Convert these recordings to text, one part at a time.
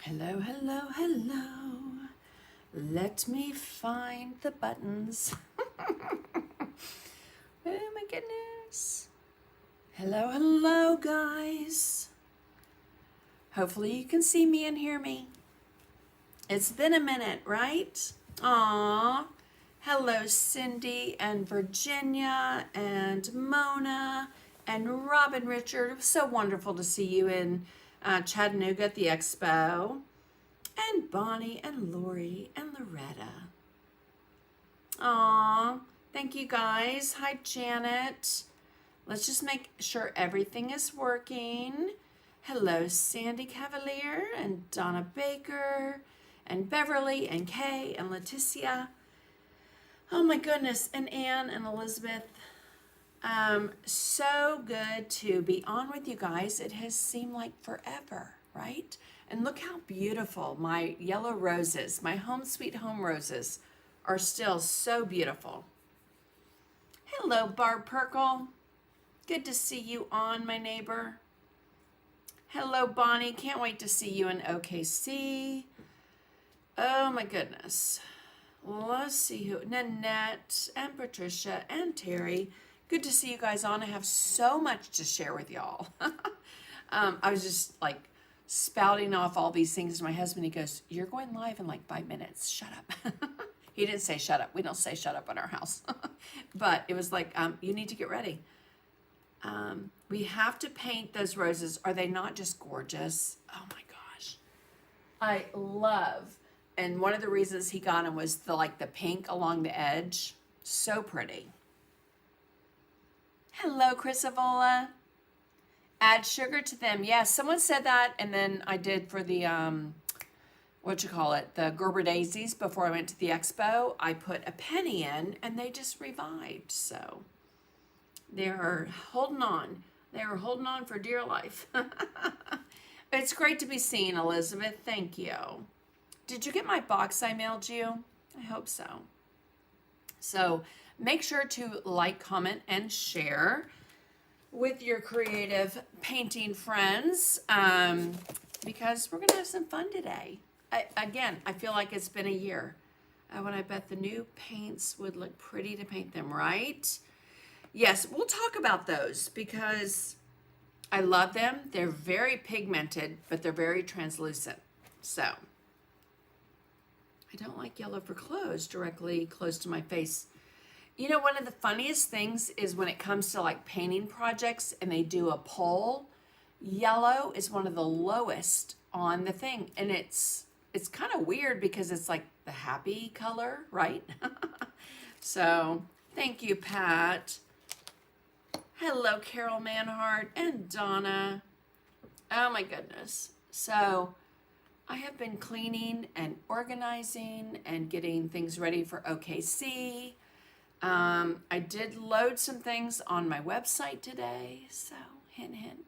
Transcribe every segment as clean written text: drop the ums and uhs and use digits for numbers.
Hello, hello, hello. Let me find the buttons. Oh my goodness. Hello, hello, guys. Hopefully you can see me and hear me. It's been a minute, right? Aw. Hello, Cindy and Virginia and Mona and Robin Richard. It was so wonderful to see you in Chattanooga at the expo. And Bonnie and Lori and Loretta. Aw, thank you guys. Hi, Janet. Let's just make sure everything is working. Hello, Sandy Cavalier and Donna Baker and Beverly and Kay and Leticia. Oh my goodness, and Anne and Elizabeth. So good to be on with you guys. It has seemed like forever, right? And look how beautiful my yellow roses, my home sweet home roses, are still so beautiful. Hello, Barb Perkle. Good to see you on, my neighbor. Hello, Bonnie. Can't wait to see you in OKC. Oh my goodness. Let's see who, Nanette and Patricia and Terry. Good to see you guys on. I have so much to share with y'all. I was just like spouting off all these things to my husband. He goes, "You're going live in like 5 minutes. Shut up." He didn't say shut up. We don't say shut up in our house. But it was like, you need to get ready. We have to paint those roses. Are they not just gorgeous? Oh my gosh. I love, and one of the reasons he got them was the pink along the edge. So pretty. Hello, Chris Avola. Add sugar to them. Yes, someone said that, and then I did for the the Gerber daisies before I went to the expo. I put a penny in, and they just revived. So they're holding on. They are holding on for dear life. It's great to be seen, Elizabeth. Thank you. Did you get my box I mailed you? I hope so. So make sure to like, comment, and share with your creative painting friends because we're going to have some fun today. I feel like it's been a year. When I bet the new paints would look pretty to paint them, right? Yes, we'll talk about those because I love them. They're very pigmented, but they're very translucent. So I don't like yellow for clothes directly close to my face. You know, one of the funniest things is when it comes to like painting projects and they do a poll, yellow is one of the lowest on the thing. And it's kind of weird because it's like the happy color, right? So thank you, Pat. Hello, Carol Manhart and Donna. Oh my goodness. So I have been cleaning and organizing and getting things ready for OKC. I did load some things on my website today, so hint, hint.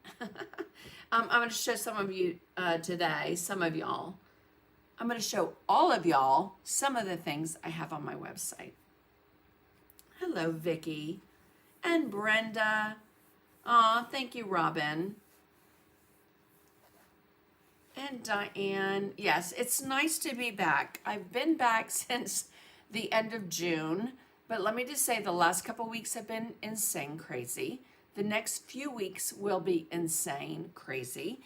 I'm going to show some of you today, some of y'all. I'm going to show all of y'all some of the things I have on my website. Hello, Vicki and Brenda. Aw, thank you, Robin. And Diane. Yes, it's nice to be back. I've been back since the end of June. But let me just say, the last couple weeks have been insane crazy. The next few weeks will be insane crazy.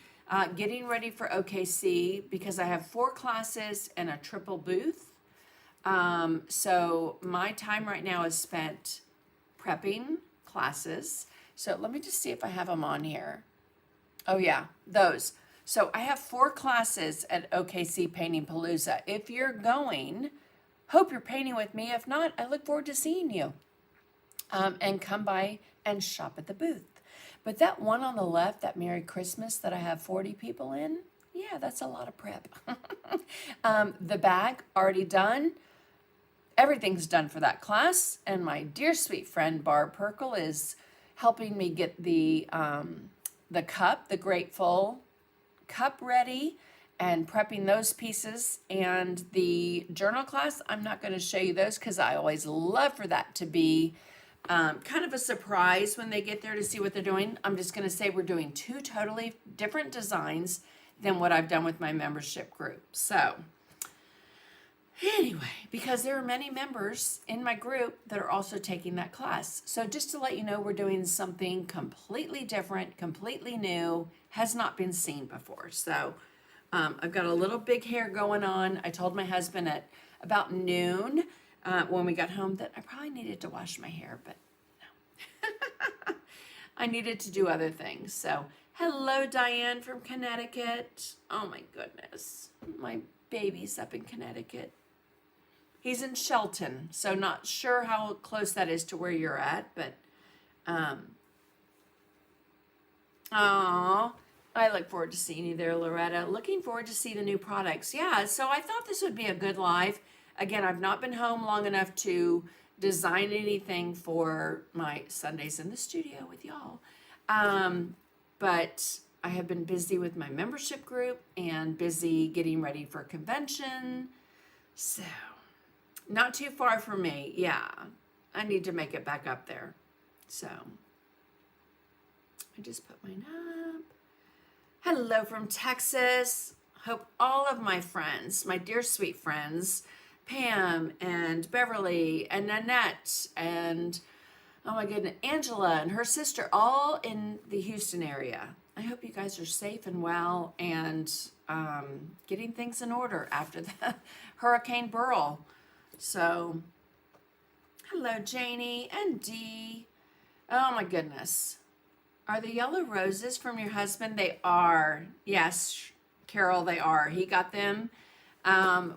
Getting ready for OKC because I have 4 classes and a triple booth. So my time right now is spent prepping classes. So let me just see if I have them on here. Oh yeah, those. So I have 4 classes at OKC Painting Palooza. If you're going, hope you're painting with me. If not, I look forward to seeing you. And come by and shop at the booth. But that one on the left, that Merry Christmas that I have 40 people in, yeah, that's a lot of prep. The bag, already done. Everything's done for that class. And my dear sweet friend, Barb Perkle, is helping me get the cup, the Grateful cup ready, and prepping those pieces. And the journal class, I'm not going to show you those because I always love for that to be kind of a surprise when they get there to see what they're doing. I'm just going to say we're doing 2 totally different designs than what I've done with my membership group. So anyway, because there are many members in my group that are also taking that class. So just to let you know, we're doing something completely different, completely new, has not been seen before. So I've got a little big hair going on. I told my husband at about noon when we got home that I probably needed to wash my hair, but no. I needed to do other things. So hello, Diane from Connecticut. Oh my goodness. My baby's up in Connecticut. He's in Shelton, so not sure how close that is to where you're at, but I look forward to seeing you there, Loretta. Looking forward to see the new products. Yeah, so I thought this would be a good live. Again, I've not been home long enough to design anything for my Sundays in the studio with y'all. But I have been busy with my membership group and busy getting ready for convention. So not too far from me. Yeah, I need to make it back up there. So I just put mine up. Hello from Texas. Hope all of my friends, my dear sweet friends, Pam and Beverly and Nanette and, oh my goodness, Angela and her sister, all in the Houston area. I hope you guys are safe and well and getting things in order after the Hurricane Beryl. So, hello, Janie and Dee. Oh my goodness. Are the yellow roses from your husband? They are. Yes, Carol, they are. He got them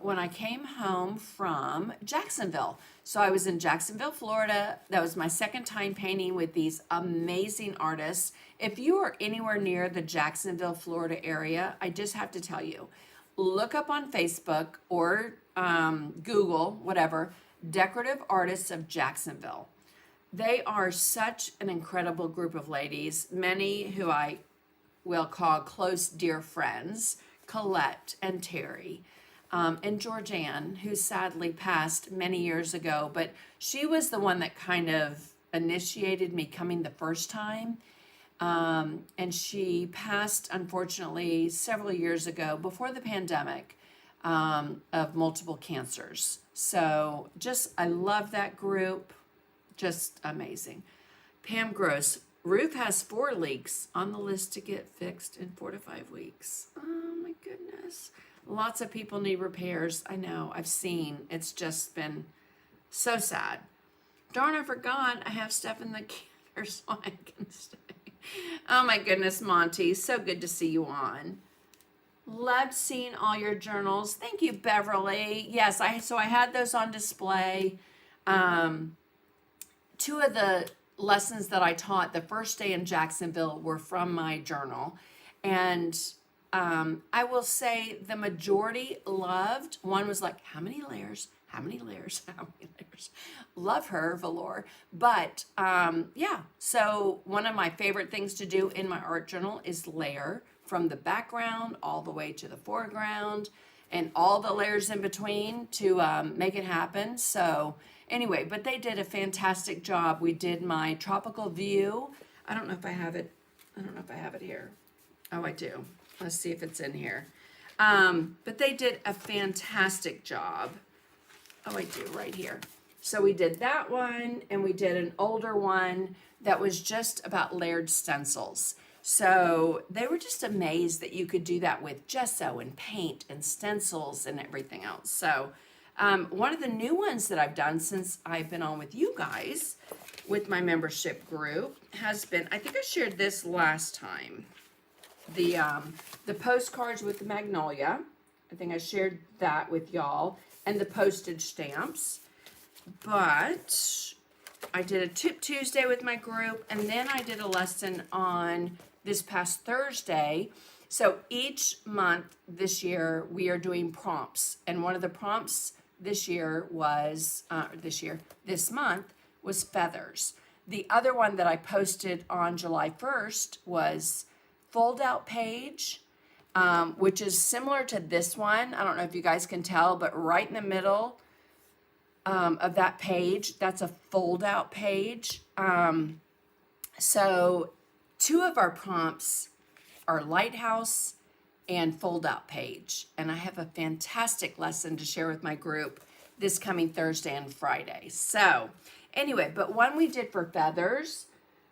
when I came home from Jacksonville. So I was in Jacksonville, Florida. That was my second time painting with these amazing artists. If you are anywhere near the Jacksonville, Florida area, I just have to tell you, look up on Facebook or Google, whatever, Decorative Artists of Jacksonville. They are such an incredible group of ladies, many who I will call close dear friends, Colette and Terry, and Georgianne, who sadly passed many years ago, but she was the one that kind of initiated me coming the first time. And she passed, unfortunately, several years ago before the pandemic of multiple cancers. So just, I love that group. Just amazing. Pam Gross, Ruth has 4 leaks on the list to get fixed in 4 to 5 weeks. Oh my goodness. Lots of people need repairs. I know, I've seen. It's just been so sad. Darn, I forgot I have stuff in the canner so I can stay. Oh my goodness, Monty. So good to see you on. Loved seeing all your journals. Thank you, Beverly. Yes, so I had those on display. 2 of the lessons that I taught the first day in Jacksonville were from my journal. And I will say the majority loved. One was like, how many layers? How many layers? How many layers? Love her, Valor. But yeah, so one of my favorite things to do in my art journal is layer from the background all the way to the foreground and all the layers in between to make it happen. So anyway, but they did a fantastic job. We did my tropical view. I don't know if I have it. I don't know if I have it here. Oh, I do. Let's see if it's in here. But they did a fantastic job. Oh, I do, right here. So we did that one, and we did an older one that was just about layered stencils. So they were just amazed that you could do that with gesso and paint and stencils and everything else. So one of the new ones that I've done since I've been on with you guys, with my membership group, has been, I think I shared this last time, the postcards with the magnolia. I think I shared that with y'all, and the postage stamps. But I did a Tip Tuesday with my group, and then I did a lesson on this past Thursday. So each month this year, we are doing prompts, and one of the prompts this month was feathers. The other one that I posted on July 1st was fold out page, which is similar to this one. I don't know if you guys can tell, but right in the middle of that page, that's a fold out page. So 2 of our prompts are lighthouse and fold out page. And I have a fantastic lesson to share with my group this coming Thursday and Friday. So anyway, but one we did for feathers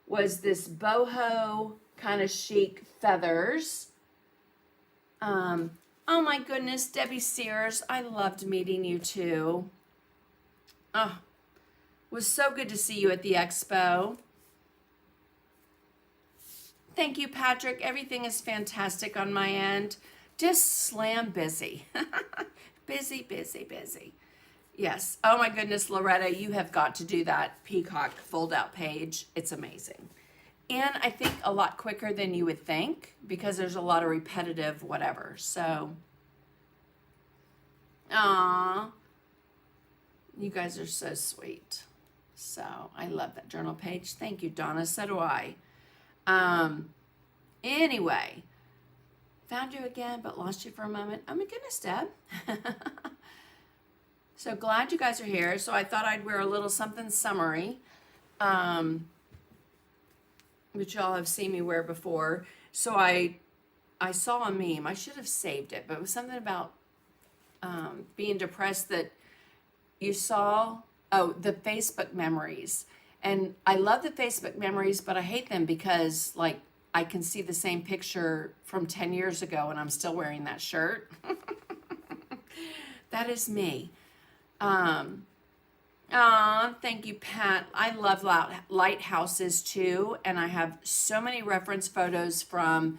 was this boho kind of chic feathers. Oh my goodness, Debbie Sears, I loved meeting you too. Oh, it was so good to see you at the expo. Thank you, Patrick. Everything is fantastic on my end. Just slam busy. Busy, busy, busy. Yes. Oh my goodness, Loretta, you have got to do that peacock fold out page. It's amazing. And I think a lot quicker than you would think because there's a lot of repetitive whatever. So, aw, you guys are so sweet. So I love that journal page. Thank you, Donna. So do I. Anyway, found you again, but lost you for a moment. Oh my goodness, Deb. So glad you guys are here. So I thought I'd wear a little something summery, which y'all have seen me wear before. So I saw a meme. I should have saved it, but it was something about being depressed that you saw, the Facebook memories. And I love the Facebook memories, but I hate them because like I can see the same picture from 10 years ago and I'm still wearing that shirt. That is me. Thank you, Pat. I love lighthouses too. And I have so many reference photos from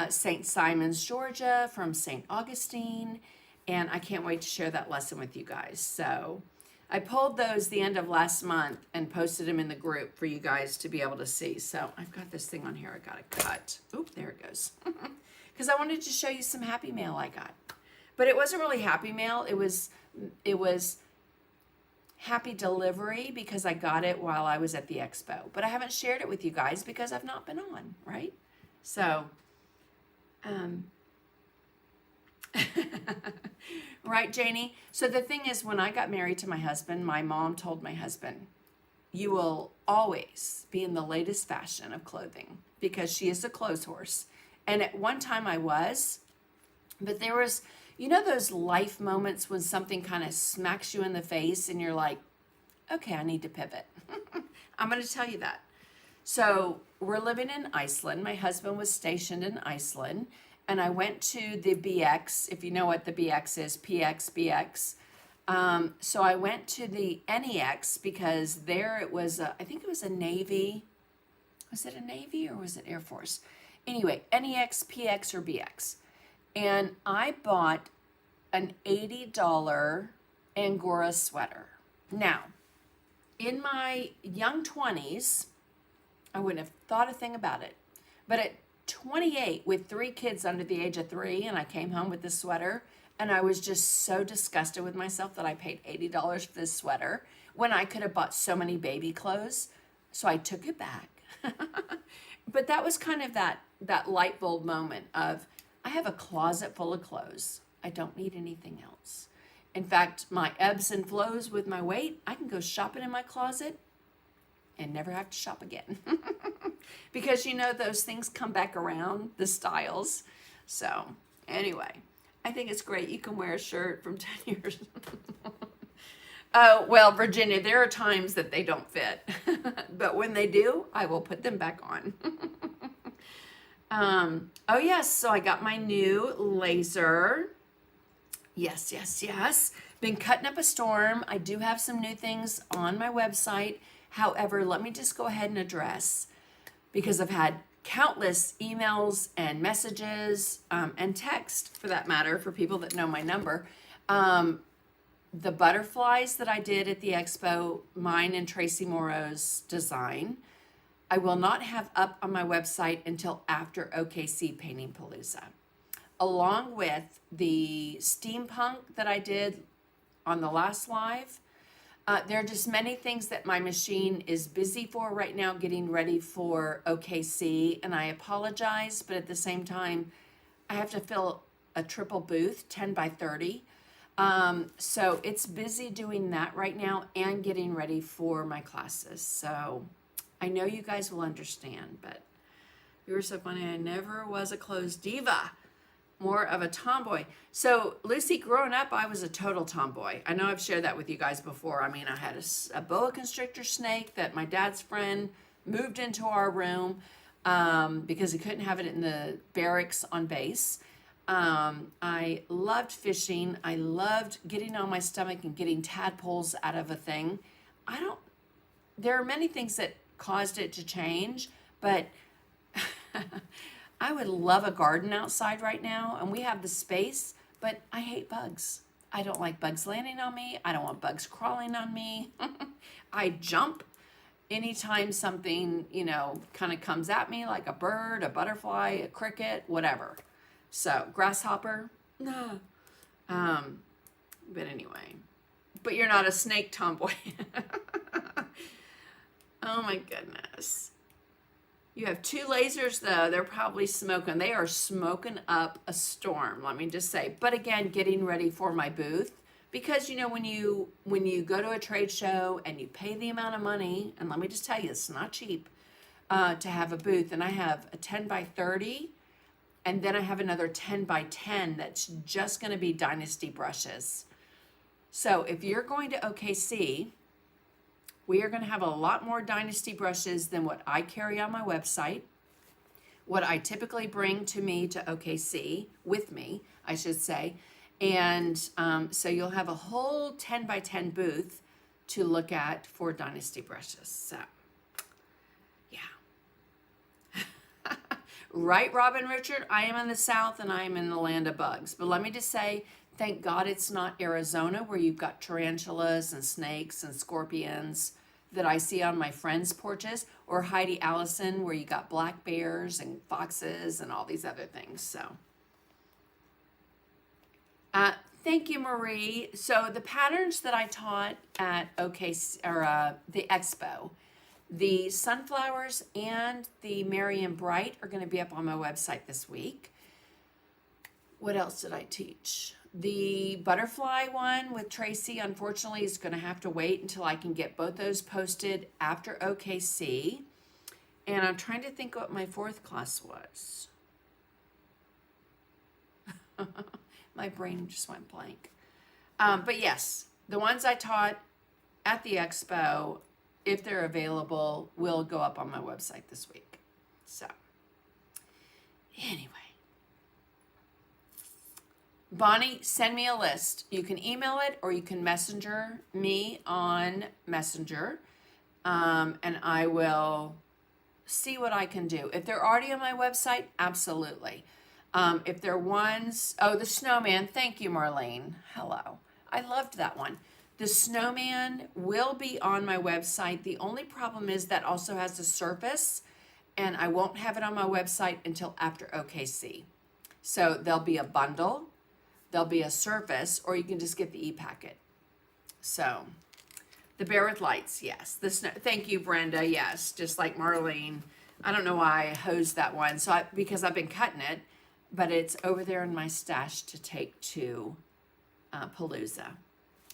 St. Simon's, Georgia, from St. Augustine. And I can't wait to share that lesson with you guys. So I pulled those the end of last month and posted them in the group for you guys to be able to see. So I've got this thing on here I got to cut. Oop, there it goes. Because I wanted to show you some happy mail I got. But it wasn't really happy mail. It was happy delivery because I got it while I was at the expo. But I haven't shared it with you guys because I've not been on, right? So, right, Janie? So the thing is, when I got married to my husband, my mom told my husband, you will always be in the latest fashion of clothing because she is a clothes horse. And at one time I was, but there was, you know, those life moments when something kind of smacks you in the face and you're like, okay, I need to pivot. I'm going to tell you that. So we're living in Iceland. My husband was stationed in Iceland. And I went to the BX, if you know what the BX is, PX, BX. So I went to the NEX because there it was, I think it was a Navy. Was it a Navy or was it Air Force? Anyway, NEX, PX, or BX. And I bought an $80 Angora sweater. Now, in my young 20s, I wouldn't have thought a thing about it. But at 28 with 3 kids under the age of 3 and I came home with this sweater and I was just so disgusted with myself that I paid $80 for this sweater when I could have bought so many baby clothes. So I took it back. But that was kind of that light bulb moment of I have a closet full of clothes. I don't need anything else. In fact, my ebbs and flows with my weight, I can go shopping in my closet and never have to shop again. Because, you know, those things come back around, the styles. So, anyway, I think it's great. You can wear a shirt from 10 years. Oh, well, Virginia, there are times that they don't fit. But when they do, I will put them back on. Oh, yes, so I got my new laser. Yes, yes, yes. Been cutting up a storm. I do have some new things on my website. However, let me just go ahead and address, because I've had countless emails and messages and text, for that matter, for people that know my number. The butterflies that I did at the expo, mine and Tracy Morrow's design, I will not have up on my website until after OKC Painting Palooza. Along with the steampunk that I did on the last live. There are just many things that my machine is busy for right now, getting ready for OKC, and I apologize, but at the same time, I have to fill a triple booth, 10 by 30. So it's busy doing that right now and getting ready for my classes. So I know you guys will understand, but you were so funny. I never was a clothes diva. More of a tomboy. So Lucy, growing up, I was a total tomboy. I know I've shared that with you guys before. I mean, I had a boa constrictor snake that my dad's friend moved into our room because he couldn't have it in the barracks on base. I loved fishing. I loved getting on my stomach and getting tadpoles out of a thing. There are many things that caused it to change, but I would love a garden outside right now, and we have the space, but I hate bugs. I don't like bugs landing on me. I don't want bugs crawling on me. I jump anytime something, kind of comes at me, like a bird, a butterfly, a cricket, whatever. So, grasshopper, no. But anyway, but you're not a snake tomboy. Oh my goodness. You have 2 lasers though. They're probably smoking. They are smoking up a storm, let me just say. But again, getting ready for my booth. Because when you go to a trade show and you pay the amount of money, and let me just tell you, it's not cheap to have a booth. And I have a 10 by 30, and then I have another 10 by 10 that's just going to be Dynasty brushes. So if you're going to OKC, we are going to have a lot more Dynasty brushes than what I carry on my website, what I typically bring to me to OKC, with me, I should say. And so you'll have a whole 10 by 10 booth to look at for Dynasty brushes. So, yeah. Right, Robin Richard? I am in the South and I am in the land of bugs. But let me just say, thank God it's not Arizona where you've got tarantulas and snakes and scorpions that I see on my friends' porches, or Heidi Allison where you got black bears and foxes and all these other things. So, thank you, Marie. So the patterns that I taught at the expo, the sunflowers and the Merry and Bright are going to be up on my website this week. What else did I teach? The butterfly one with Tracy, unfortunately, is going to have to wait until I can get both those posted after OKC. And I'm trying to think what my 4th class was. My brain just went blank. But yes, the ones I taught at the expo, if they're available, will go up on my website this week. So, anyway. Bonnie, send me a list. You can email it or you can messenger me on Messenger, and I will see what I can do. If they're already on my website, absolutely. If they're ones, the snowman, thank you, Marlene. Hello. I loved that one. The snowman will be on my website. The only problem is that also has a surface, and I won't have it on my website until after OKC. So there'll be a bundle. There'll be a surface, or you can just get the e-packet. So, the bear with lights, yes. Thank you, Brenda, yes. Just like Marlene. I don't know why I hosed that one, because I've been cutting it, but it's over there in my stash to take to Palooza.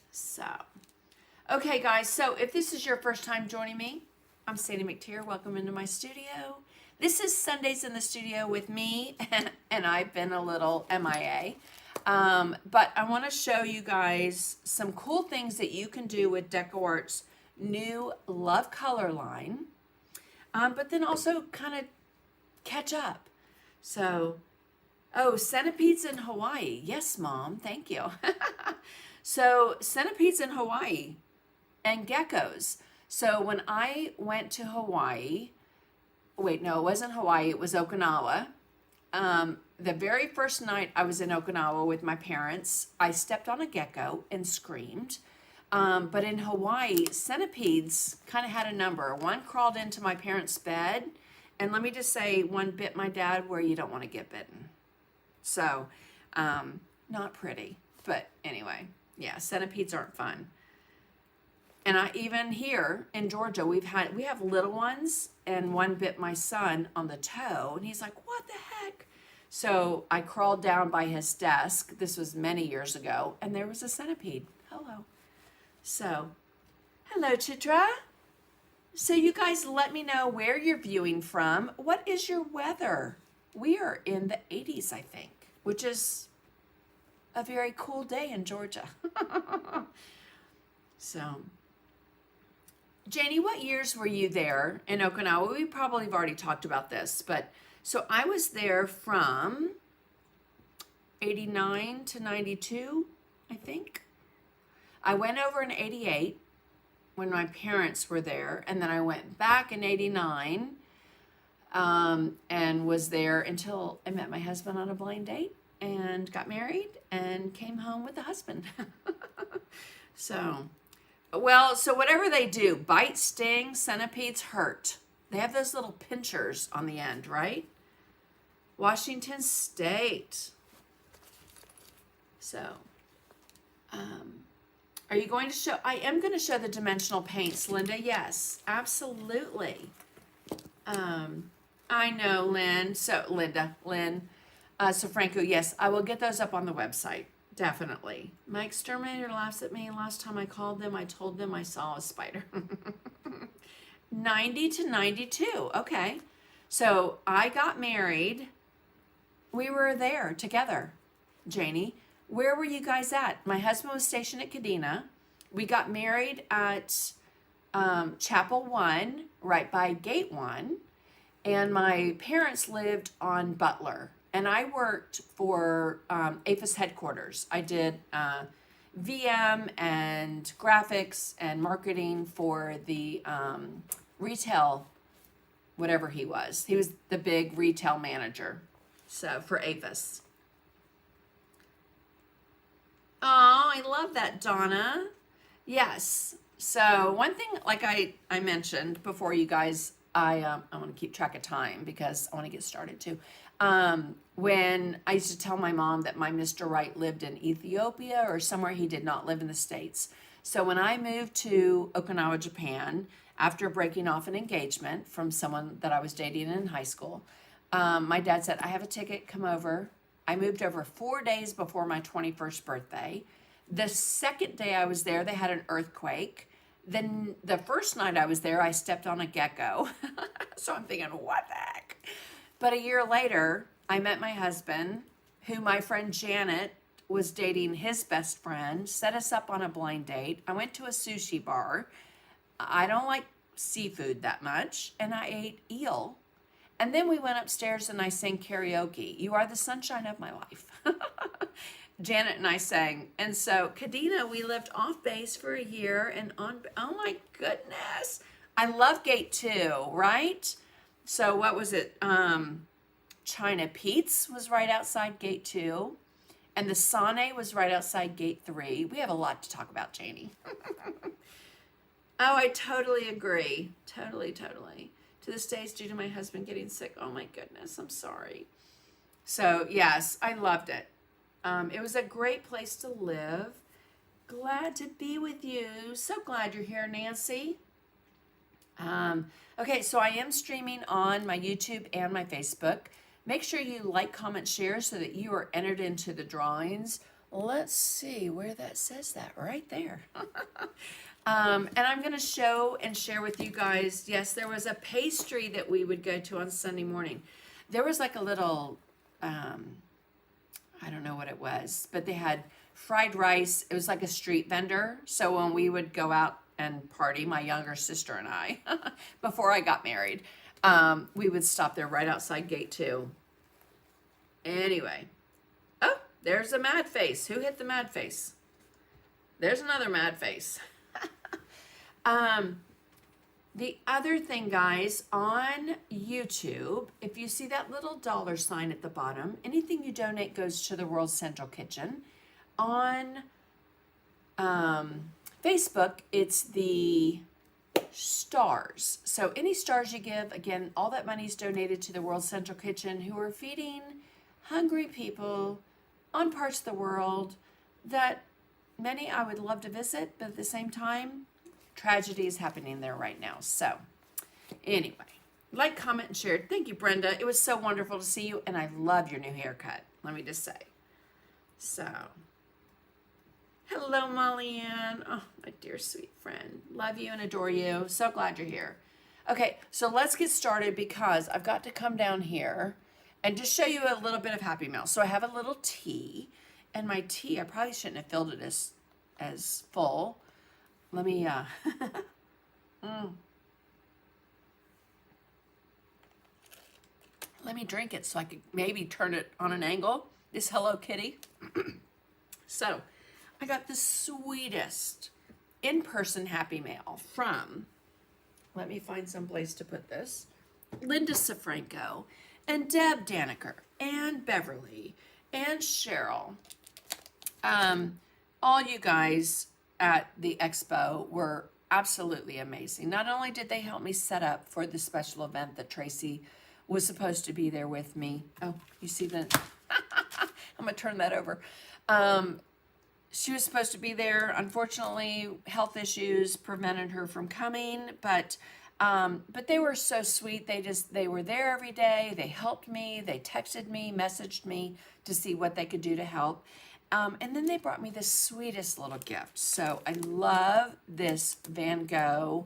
So, okay, guys. So, if this is your first time joining me, I'm Sandy McTeer. Welcome into my studio. This is Sundays in the Studio with me, and I've been a little MIA. But I want to show you guys some cool things that you can do with DecoArt's new Love color line, but then also kind of catch up. So, centipedes in Hawaii. Yes, Mom. Thank you. So, centipedes in Hawaii and geckos. So, when I went to Hawaii, it wasn't Hawaii, it was Okinawa. The very first night I was in Okinawa with my parents, I stepped on a gecko and screamed. But in Hawaii, centipedes kind of had a number. One crawled into my parents' bed, and let me just say, one bit my dad where you don't want to get bitten. So, not pretty. But anyway, yeah, centipedes aren't fun. And even here in Georgia, we have little ones, and one bit my son on the toe, and he's like, "What the heck?" So I crawled down by his desk. This was many years ago, and there was a centipede. Hello. So, hello, Chitra. So you guys let me know where you're viewing from. What is your weather? We are in the 80s, I think. which is a very cool day in Georgia. So, Janie, what years were you there in Okinawa? We probably have already talked about this, but so I was there from 89 to 92, I think. I went over in 88 when my parents were there, and then I went back in 89 and was there until I met my husband on a blind date and got married and came home with a husband. So, well, so whatever they do, bite, sting, centipedes hurt. They have those little pinchers on the end, right? Washington State. So, are you going to show? I am going to show the dimensional paints, Linda. Yes, absolutely. I know, Lynn. So, Lynn. So, Franco, yes, I will get those up on the website. Definitely. My exterminator laughs at me. Last time I called them, I told them I saw a spider. 90 to 92. Okay. So, I got married. We were there together, Janie. Where were you guys at? My husband was stationed at Kadena. We got married at Chapel 1, right by Gate 1. And my parents lived on Butler. And I worked for APHIS headquarters. I did VM and graphics and marketing for the retail, whatever he was. He was the big retail manager. So for APHIS. Oh, I love that, Donna. Yes. So one thing, like I mentioned before, you guys, I want to keep track of time because I want to get started too. When I used to tell my mom that my Mr. Right lived in Ethiopia or somewhere, he did not live in the States. So when I moved to Okinawa, Japan, after breaking off an engagement from someone that I was dating in high school, my dad said, I have a ticket, come over. I moved over 4 days before my 21st birthday. The second day I was there, they had an earthquake. Then the first night I was there, I stepped on a gecko. So I'm thinking, what the heck? But a year later, I met my husband, who my friend Janet was dating his best friend, set us up on a blind date. I went to a sushi bar. I don't like seafood that much, and I ate eel. And then we went upstairs and I sang karaoke. You are the sunshine of my life. Janet and I sang. And so Kadena, we lived off base for a year and on, oh my goodness. I love Gate 2, right? So what was it? China Pete's was right outside Gate 2. And the Sane was right outside Gate 3. We have a lot to talk about, Janie. Oh, I totally agree. Totally. To this day, it's due to my husband getting sick. Oh my goodness, I'm sorry. So yes, I loved it. It was a great place to live. Glad to be with you. So glad you're here, Nancy. Okay, so I am streaming on my YouTube and my Facebook. Make sure you like, comment, share so that you are entered into the drawings. Let's see where that says that. Right there. And I'm going to show and share with you guys, yes, there was a pastry that we would go to on Sunday morning. There was like a little, I don't know what it was, but they had fried rice. It was like a street vendor. So when we would go out and party, my younger sister and I, before I got married, we would stop there right outside Gate 2. Anyway. Oh, there's a mad face. Who hit the mad face? There's another mad face. The other thing, guys, on YouTube, if you see that little dollar sign at the bottom, anything you donate goes to the World Central Kitchen. On Facebook, it's the stars. So any stars you give, again, all that money is donated to the World Central Kitchen, who are feeding hungry people on parts of the world that many I would love to visit, but at the same time, tragedy is happening there right now. So anyway, like, comment, and share. Thank you, Brenda. It was so wonderful to see you, and I love your new haircut. Let me just say. So, hello, Molly Ann. Oh, my dear sweet friend. Love you and adore you. So glad you're here. Okay, so let's get started because I've got to come down here And just show you a little bit of Happy Mail. So I have a little tea, and my tea, I probably shouldn't have filled it as full. Let me, let me drink it so I could maybe turn it on an angle. This Hello Kitty. So I got the sweetest in-person Happy Mail from, let me find some place to put this, Linda Safranco and Deb Daniker and Beverly and Cheryl. All you guys at the expo were absolutely amazing. Not only did they help me set up for the special event that Tracy was supposed to be there with me. Oh, you see that? I'm gonna turn that over. She was supposed to be there. Unfortunately, health issues prevented her from coming, but they were so sweet. They were there every day. They helped me. They texted me, messaged me to see what they could do to help. And then they brought me the sweetest little gift. So I love this Van Gogh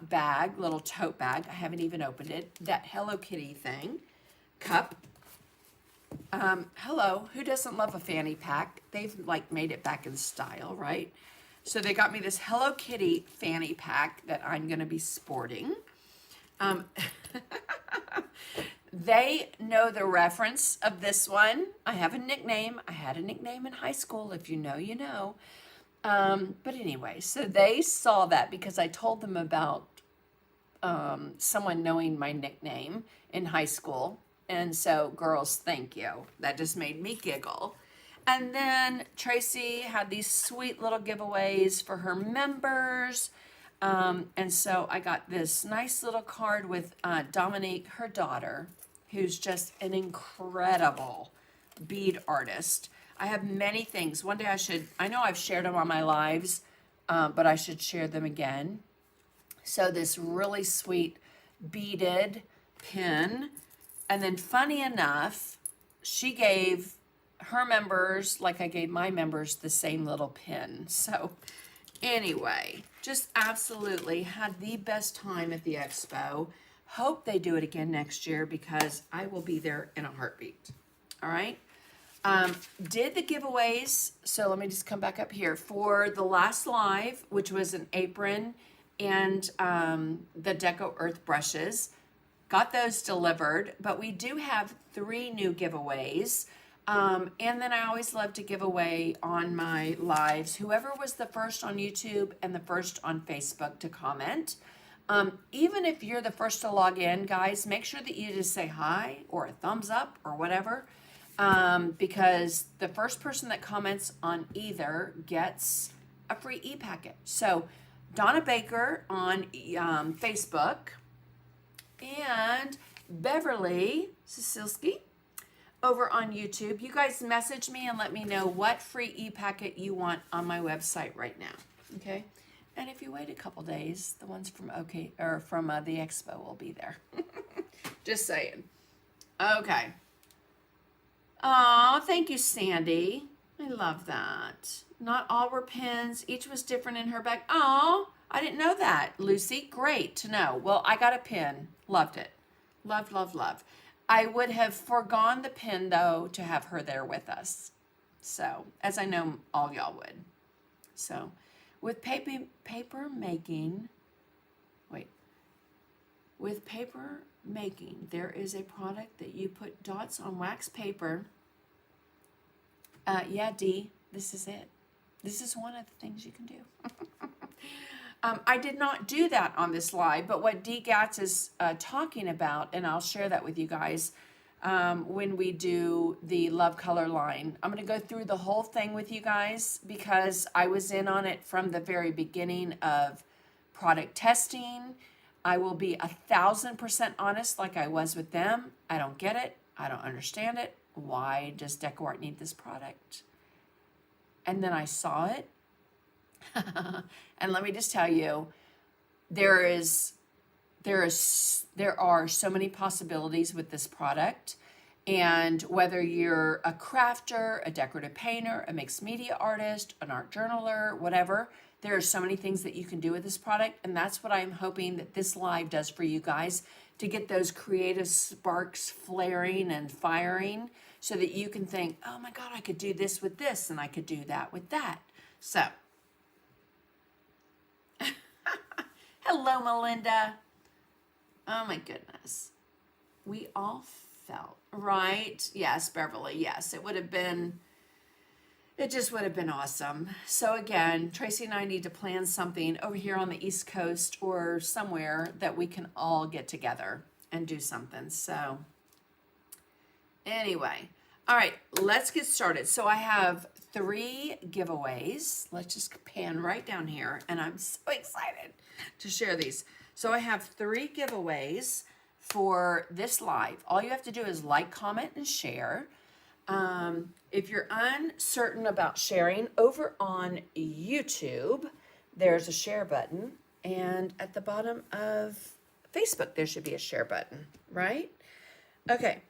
bag, little tote bag. I haven't even opened it. That Hello Kitty thing, cup. Hello, who doesn't love a fanny pack? They've like made it back in style, right? So they got me this Hello Kitty fanny pack that I'm going to be sporting. They know the reference of this one. I have a nickname. I had a nickname in high school. If you know, you know. But anyway, so they saw that because I told them about someone knowing my nickname in high school. And so, girls, thank you. That just made me giggle. And then Tracy had these sweet little giveaways for her members. And so I got this nice little card with Dominique, her daughter, who's just an incredible bead artist. I have many things. One day I know I've shared them on my lives, but I should share them again. So this really sweet beaded pin. And then funny enough, she gave her members, like I gave my members, the same little pin. So anyway, just absolutely had the best time at the expo. Hope they do it again next year because I will be there in a heartbeat. All right. Did the giveaways. So let me just come back up here for the last live, which was an apron and the DecoArt brushes. Got those delivered, but we do have 3 new giveaways. And then I always love to give away on my lives, whoever was the first on YouTube and the first on Facebook to comment. Even if you're the first to log in, guys, make sure that you just say hi or a thumbs up or whatever, because the first person that comments on either gets a free e-packet. So Donna Baker on Facebook and Beverly Cecilski over on YouTube. You guys message me and let me know what free e-packet you want on my website right now. Okay? And if you wait a couple days, the ones from the expo will be there. Just saying. Okay. Oh, thank you, Sandy. I love that. Not all were pins. Each was different in her bag. Oh, I didn't know that, Lucy. Great to know. Well, I got a pin. Loved it. Love, love, love. I would have forgone the pin, though, to have her there with us. So, as I know all y'all would. So, with paper making, there is a product that you put dots on wax paper. Yeah, Dee, this is it. This is one of the things you can do. I did not do that on this live, but what Dee Gatz is talking about, and I'll share that with you guys when we do the Love Color line. I'm going to go through the whole thing with you guys because I was in on it from the very beginning of product testing. I will be 1,000% honest like I was with them. I don't get it. I don't understand it. Why does DecoArt need this product? And then I saw it. And let me just tell you, there are so many possibilities with this product. And whether you're a crafter, a decorative painter, a mixed media artist, an art journaler, whatever, There are so many things that you can do with this product, and that's what I'm hoping that this live does for you guys, to get those creative sparks flaring and firing so that you can think, oh my God, I could do this with this and I could do that with that. So, hello, Melinda. Oh my goodness. We all felt, right? Yes, Beverly, yes. It just would have been awesome. So again, Tracy and I need to plan something over here on the East Coast or somewhere that we can all get together and do something. So anyway, all right, let's get started. So I have 3 giveaways. Let's just pan right down here, and I'm so excited to share these. So I have 3 giveaways for this live. All you have to do is like, comment, and share. If you're uncertain about sharing, over on YouTube, there's a share button, and at the bottom of Facebook, there should be a share button, right? Okay.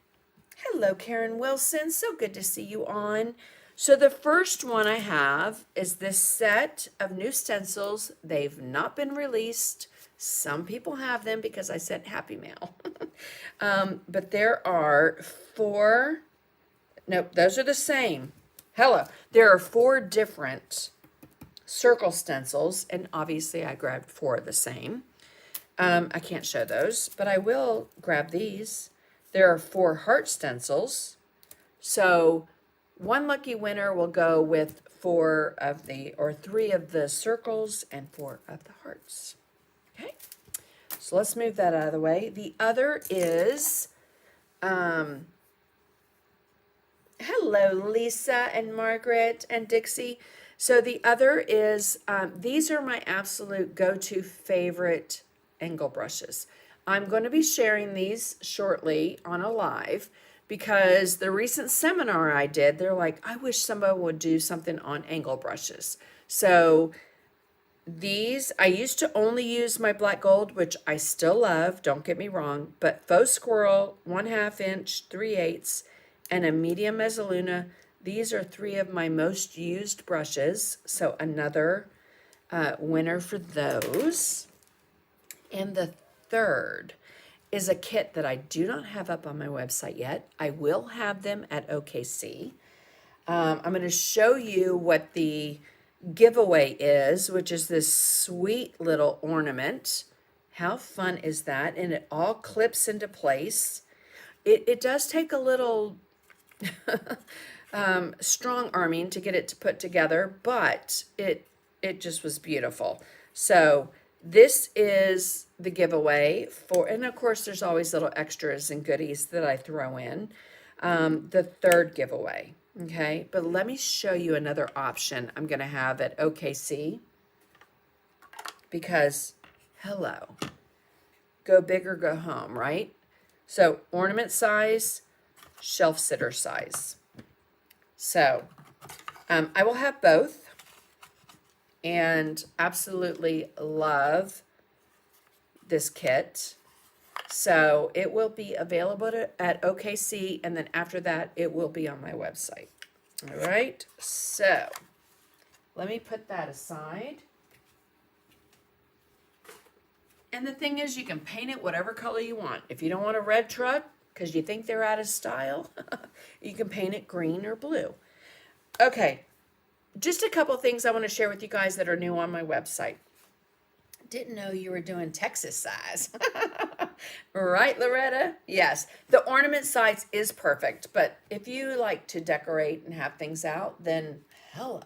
Hello, Karen Wilson. So good to see you on. So the first one I have is this set of new stencils. They've not been released. Some people have them because I sent Happy Mail. But there are 4... Nope, those are the same. Hello. There are 4 different circle stencils, and obviously I grabbed 4 of the same. I can't show those, but I will grab these. There are 4 heart stencils. So one lucky winner will go with 3 of the circles and 4 of the hearts. Okay. So let's move that out of the way. The other is, hello, Lisa and Margaret and Dixie. So the other is, these are my absolute go-to favorite angle brushes. I'm going to be sharing these shortly on a live because the recent seminar I did, they're like, I wish somebody would do something on angle brushes. So these, I used to only use my black gold, which I still love, don't get me wrong, but faux squirrel, 1/2 inch, 3/8, and a medium mezzaluna. These are 3 of my most used brushes, so another winner for those. And the third is a kit that I do not have up on my website yet. I will have them at OKC. I'm going to show you what the giveaway is, which is this sweet little ornament. How fun is that? And it all clips into place. It does take a little strong arming to get it to put together, but it just was beautiful. So this is the giveaway for, and of course there's always little extras and goodies that I throw in. The third giveaway, okay? But let me show you another option I'm going to have at OKC because, hello, go big or go home, right? So ornament size, shelf sitter size. So I will have both and absolutely love this kit. So it will be available at OKC, and then after that, it will be on my website. All right, so let me put that aside. And the thing is, you can paint it whatever color you want. If you don't want a red truck, because you think they're out of style, you can paint it green or blue. Okay, just a couple things I want to share with you guys that are new on my website. Didn't know you were doing Texas size. Right, Loretta? Yes, the ornament size is perfect, but if you like to decorate and have things out, then hello.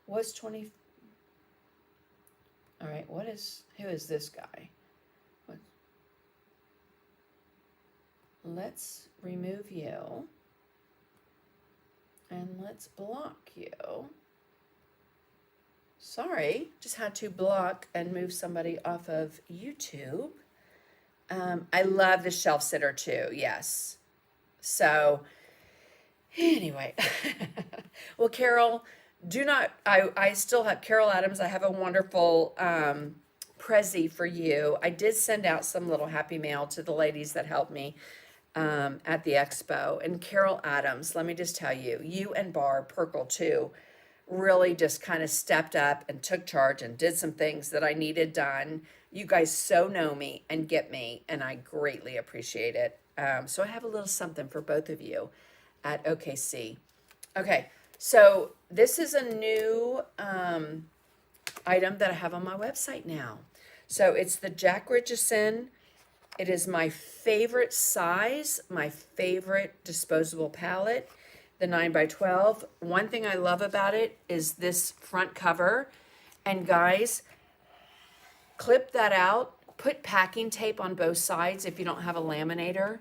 What's 20? All right, who is this guy? Let's remove you. And let's block you. Sorry, just had to block and move somebody off of YouTube. I love the shelf sitter too, yes. So anyway, well, Carol, I still have Carol Adams. I have a wonderful Prezi for you. I did send out some little happy mail to the ladies that helped me at the expo. And Carol Adams, let me just tell you, you and Barb Perkle too, really just kind of stepped up and took charge and did some things that I needed done. You guys so know me and get me, and I greatly appreciate it. So I have a little something for both of you at OKC. Okay, so this is a new item that I have on my website now. So it's the Jack Richardson. It is my favorite size, my favorite disposable palette, the 9x12. One thing I love about it is this front cover. And guys, clip that out, put packing tape on both sides if you don't have a laminator.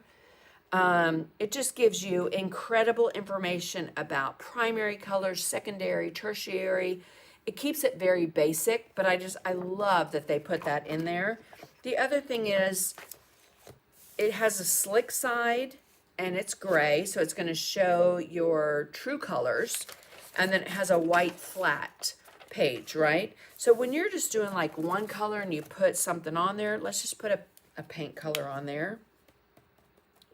It just gives you incredible information about primary colors, secondary, tertiary. It keeps it very basic, but I love that they put that in there. The other thing is it has a slick side and it's gray, so it's going to show your true colors. And then it has a white flat page, right? So when you're just doing like one color and you put something on there, let's just put a paint color on there.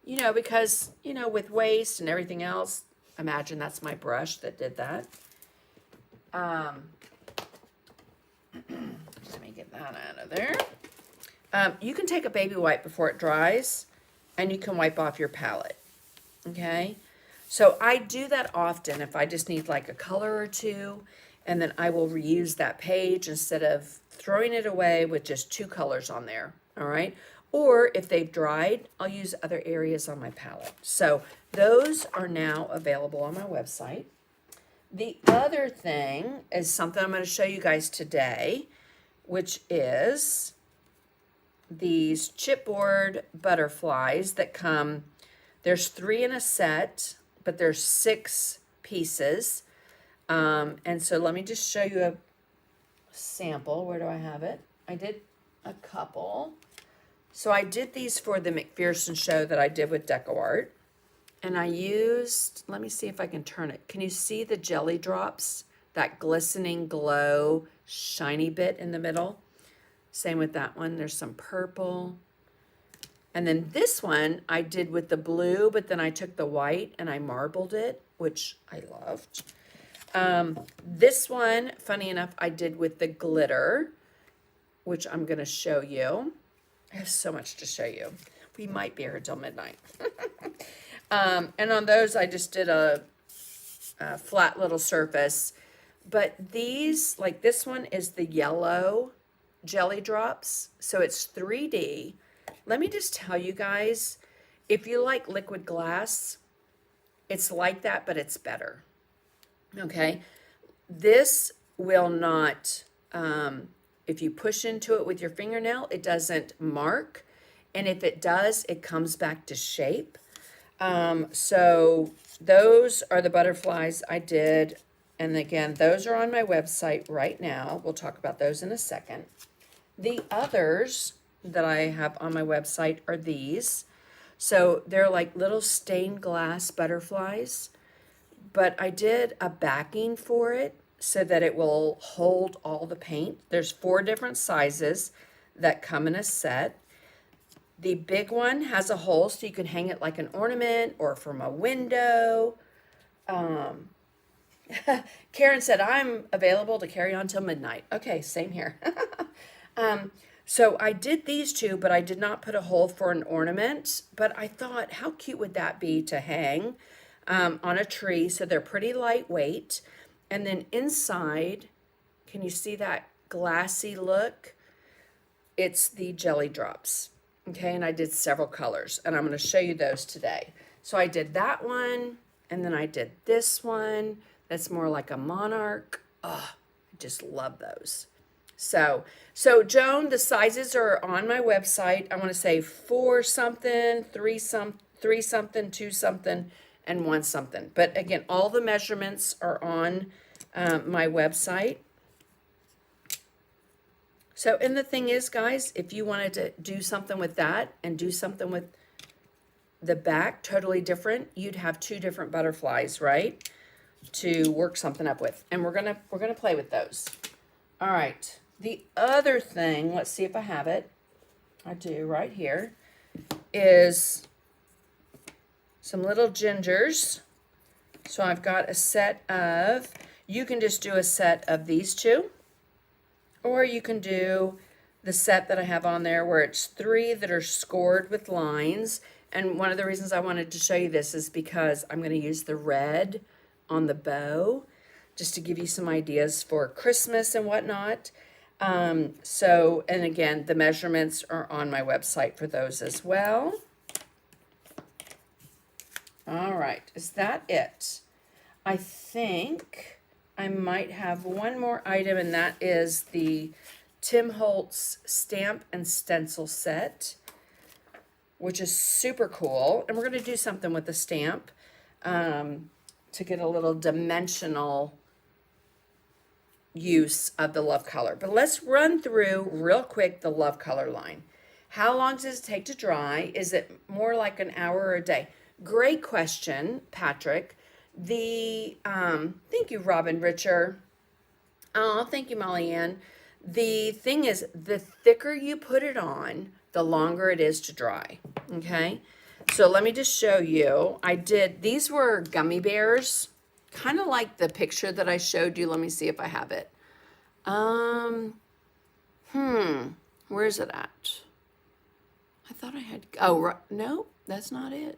You know, because, you know, with waste and everything else, imagine that's my brush that did that. Let me get that out of there. You can take a baby wipe before it dries, and you can wipe off your palette, okay? So I do that often if I just need like a color or two, and then I will reuse that page instead of throwing it away with just 2 colors on there, all right? Or if they've dried, I'll use other areas on my palette. So those are now available on my website. The other thing is something I'm going to show you guys today, which is these chipboard butterflies that come, there's 3 in a set, but there's 6 pieces. And so let me just show you a sample. Where do I have it? I did a couple. So I did these for the McPherson show that I did with DecoArt. And I used, let me see if I can turn it. Can you see the jelly drops? That glistening glow, shiny bit in the middle? Same with that one. There's some purple. And then this one I did with the blue, but then I took the white and I marbled it, which I loved. This one, funny enough, I did with the glitter, which I'm going to show you. I have so much to show you. We might be here until midnight. And on those, I just did a flat little surface. But these, like this one is the yellow jelly drops. So it's 3D. Let me just tell you guys, if you like liquid glass, it's like that, but it's better. Okay? This will not... if you push into it with your fingernail, it doesn't mark. And if it does, it comes back to shape. So those are the butterflies I did. And again, those are on my website right now. We'll talk about those in a second. The others that I have on my website are these. So they're like little stained glass butterflies. But I did a backing for it, so that it will hold all the paint. There's 4 different sizes that come in a set. The big one has a hole so you can hang it like an ornament or from a window. Karen said, I'm available to carry on till midnight. Okay, same here. So I did these 2, but I did not put a hole for an ornament. But I thought, how cute would that be to hang on a tree? So they're pretty lightweight. And then inside, can you see that glassy look? It's the jelly drops. Okay, and I did several colors, and I'm going to show you those today. So I did that one, and then I did this one. That's more like a monarch. Oh, I just love those. So Joan, the sizes are on my website. I want to say 4 something, 3 something, 2 something, and 1 something. But again, all the measurements are on my website. So, and the thing is, guys, if you wanted to do something with that and do something with the back, totally different, you'd have 2 different butterflies, right? To work something up with. And we're gonna play with those. All right. The other thing, let's see if I have it. I do right here, is some little gingers. So I've got a set of, You can just do a set of these two, or you can do the set that I have on there where it's 3 that are scored with lines. And one of the reasons I wanted to show you this is because I'm going to use the red on the bow just to give you some ideas for Christmas and whatnot. So, and again, the measurements are on my website for those as well. All right, is that it? I think I might have one more item, and that is the Tim Holtz stamp and stencil set, which is super cool. And we're going to do something with the stamp to get a little dimensional use of the love color. But let's run through real quick the love color line. How long does it take to dry? Is it more like an hour or a day? Great question, Patrick. Thank you, Robin Richer. Oh, thank you, Molly Ann. The thing is, the thicker you put it on, the longer it is to dry. Okay, so let me just show you. These were gummy bears, kind of like the picture that I showed you. Let me see if I have it. Where is it at? I thought I had, no, that's not it.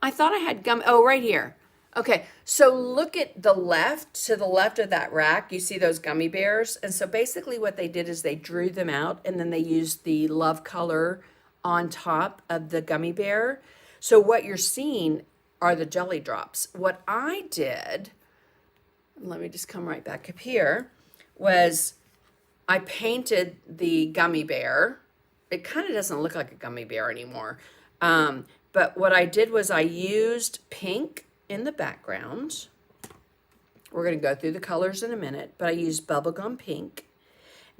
I thought I had gum. Oh, right here. Okay, so look at the left, to the left of that rack, you see those gummy bears. And so basically what they did is they drew them out and then they used the love color on top of the gummy bear. So what you're seeing are the jelly drops. What I did, let me just come right back up here, was I painted the gummy bear. It kind of doesn't look like a gummy bear anymore. But what I did was I used pink in the background. We're going to go through the colors in a minute, but I used bubblegum pink.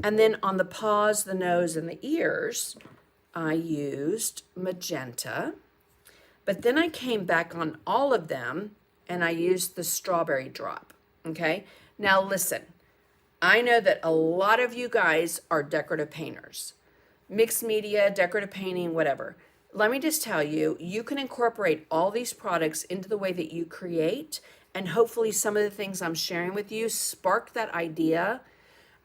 And then on the paws, the nose, and the ears, I used magenta. But then I came back on all of them and I used the strawberry drop. Okay, now listen, I know that a lot of you guys are decorative painters, mixed media, decorative painting, whatever. Let me just tell you, you can incorporate all these products into the way that you create, and hopefully some of the things I'm sharing with you spark that idea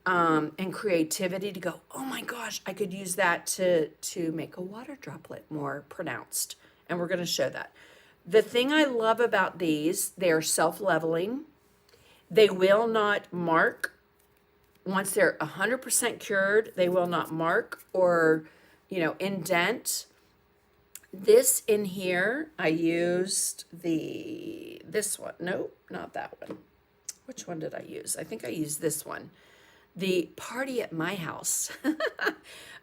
and creativity to go, oh my gosh, I could use that to make a water droplet more pronounced. And we're going to show that. The thing I love about these, they are self-leveling. They will not mark. Once they're 100% cured, they will not mark or, indent. This in here, I used this one. Nope, not that one. Which one did I use? I think I used this one. The Party at My House.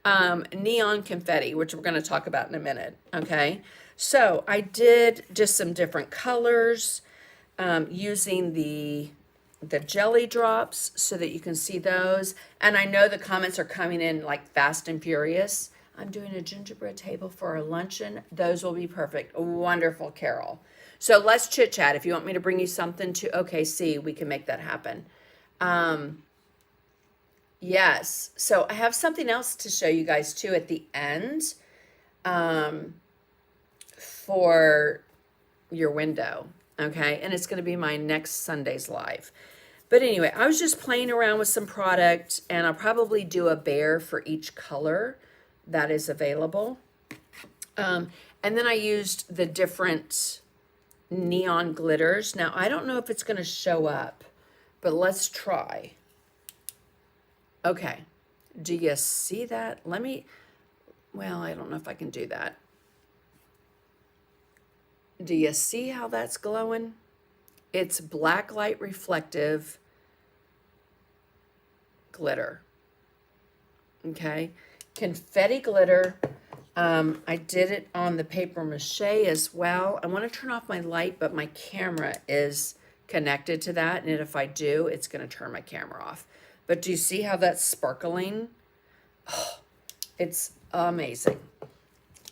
Neon confetti, which we're going to talk about in a minute. Okay, so I did just some different colors using the jelly drops so that you can see those. And I know the comments are coming in like fast and furious. I'm doing a gingerbread table for a luncheon. Those will be perfect. Wonderful, Carol. So let's chit chat. If you want me to bring you something to OKC, we can make that happen. Yes. So I have something else to show you guys too at the end for your window. Okay. And it's going to be my next Sunday's live. But anyway, I was just playing around with some product, and I'll probably do a bear for each color that is available. And then I used the different neon glitters. Now, I don't know if it's going to show up, but let's try. Okay. Do you see that? Well, I don't know if I can do that. Do you see how that's glowing? It's black light reflective glitter. Okay. Confetti glitter. I did it on the paper mache as well. I want to turn off my light, but my camera is connected to that. And if I do, it's going to turn my camera off. But do you see how that's sparkling? Oh, it's amazing.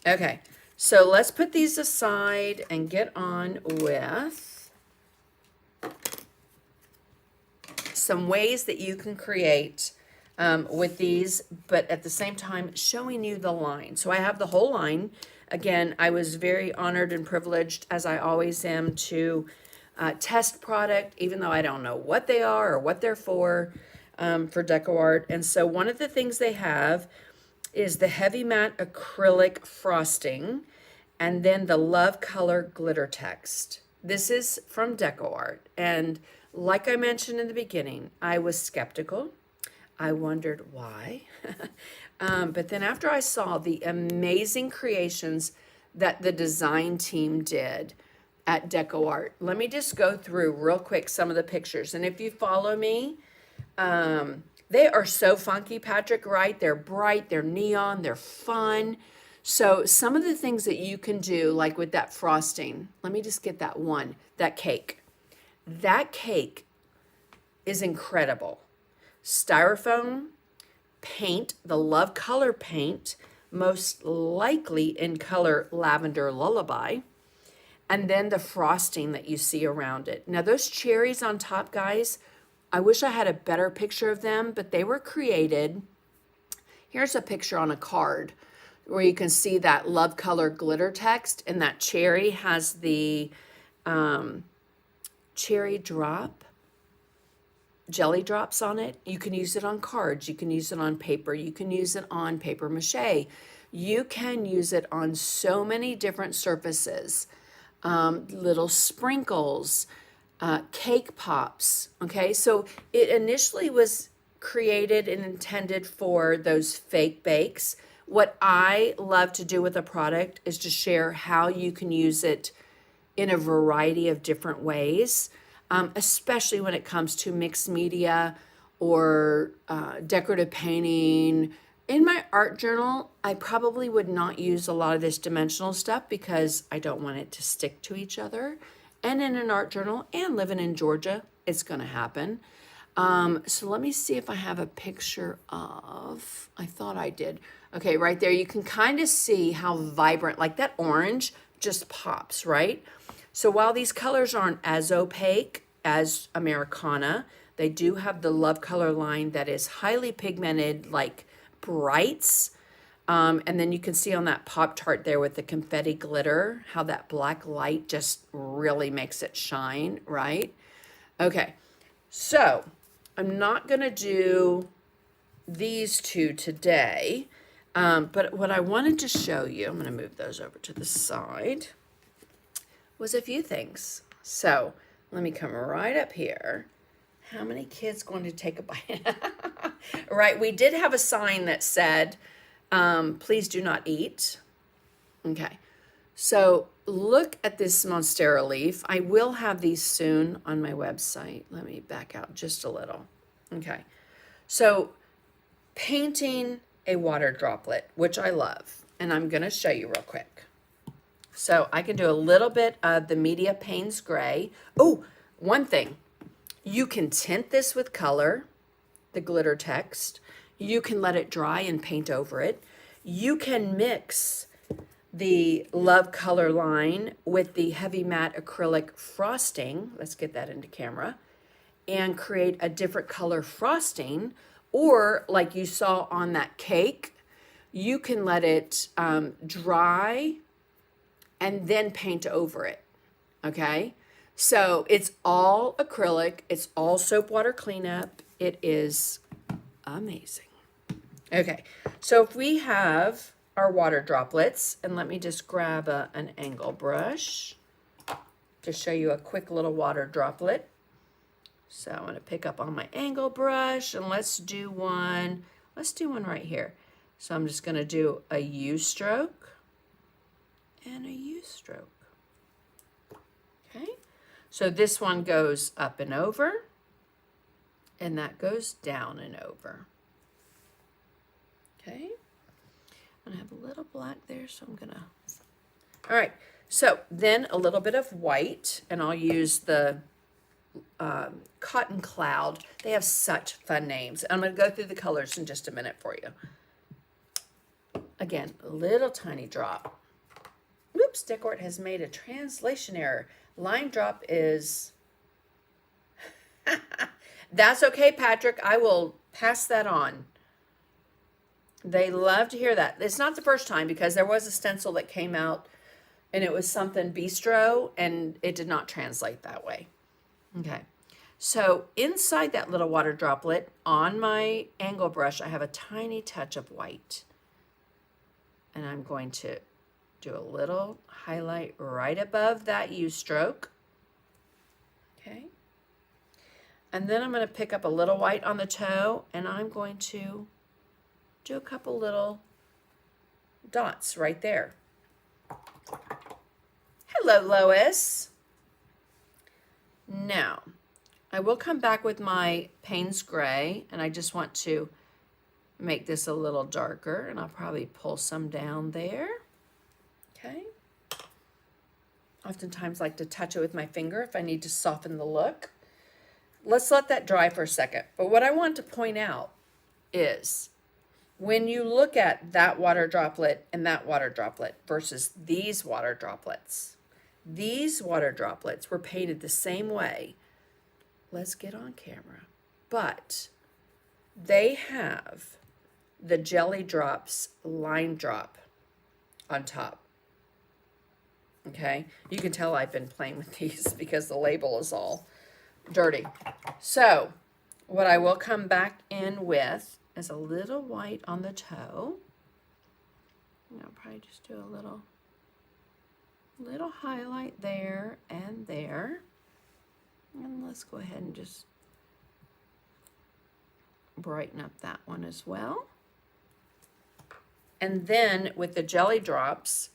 Okay, so let's put these aside and get on with some ways that you can create with these, but at the same time showing you the line. So I have the whole line. Again, I was very honored and privileged, as I always am, to test product, even though I don't know what they are or what they're for DecoArt. And so one of the things they have is the heavy matte acrylic frosting, and then the Love Color glitter text. This is from DecoArt, and like I mentioned in the beginning, I was skeptical. I wondered why. But then after I saw the amazing creations that the design team did at DecoArt, let me just go through real quick some of the pictures. And if you follow me, they are so funky, Patrick, right? They're bright, they're neon, they're fun. So some of the things that you can do, like with that frosting, let me just get that cake. That cake is incredible. Styrofoam paint, the Love Color paint, most likely in color Lavender Lullaby, and then the frosting that you see around it. Now those cherries on top, guys, I wish I had a better picture of them, but they were created. Here's a picture on a card where you can see that Love Color glitter text, and that cherry has the cherry drop, jelly drops on it. You can use it on cards. You can use it on paper. You can use it on paper mache. You can use it on so many different surfaces. Little sprinkles, cake pops. Okay, so it initially was created and intended for those fake bakes. What I love to do with a product is to share how you can use it in a variety of different ways, especially when it comes to mixed media or decorative painting. In my art journal, I probably would not use a lot of this dimensional stuff because I don't want it to stick to each other. And in an art journal, and living in Georgia, it's going to happen. So let me see if I have a picture of, I thought I did. Okay, right there, you can kind of see how vibrant, like that orange just pops, right? So while these colors aren't as opaque as Americana, they do have the Love Color line that is highly pigmented, like brights. And then you can see on that Pop-Tart there with the confetti glitter, how that black light just really makes it shine, right? Okay, so I'm not gonna do these two today, but what I wanted to show you, I'm gonna move those over to the side, was a few things. So let me come right up here. How many kids going to take a bite? Right, we did have a sign that said, please do not eat. Okay, so look at this Monstera leaf. I will have these soon on my website. Let me back out just a little. Okay, so painting a water droplet, which I love, and I'm gonna show you real quick. So I can do a little bit of the Media Paynes Gray. Oh, one thing, you can tint this with color, the glitter text. You can let it dry and paint over it. You can mix the Love Color line with the heavy matte acrylic frosting. Let's get that into camera. And create a different color frosting. Or like you saw on that cake, you can let it dry and then paint over it, okay? So it's all acrylic. It's all soap water cleanup. It is amazing. Okay, so if we have our water droplets, and let me just grab an angle brush to show you a quick little water droplet. So I'm gonna pick up on my angle brush and let's do one right here. So I'm just gonna do a U stroke and a U stroke. Okay, so this one goes up and over, and that goes down and over. Okay, I'm gonna have a little black there, so I'm gonna, all right, so then a little bit of white, and I'll use the Cotton Cloud. They have such fun names. I'm gonna go through the colors in just a minute for you. Again, a little tiny drop. Oops, DecoArt has made a translation error. Line drop is, that's okay, Patrick, I will pass that on. They love to hear that. It's not the first time because there was a stencil that came out and it was something bistro, and it did not translate that way. Okay. So inside that little water droplet on my angle brush, I have a tiny touch of white. And I'm going to do a little highlight right above that U stroke. Okay. And then I'm going to pick up a little white on the toe, and I'm going to do a couple little dots right there. Hello, Lois. Now, I will come back with my Payne's Gray, and I just want to make this a little darker, and I'll probably pull some down there. Okay. Oftentimes like to touch it with my finger if I need to soften the look. Let's let that dry for a second. But what I want to point out is when you look at that water droplet and that water droplet versus these water droplets were painted the same way. Let's get on camera. But they have the Jelly Drops line drop on top. Okay, you can tell I've been playing with these because the label is all dirty. So what I will come back in with is a little white on the toe. I'll probably just do a little highlight there and there. And let's go ahead and just brighten up that one as well. And then with the Jelly Drops,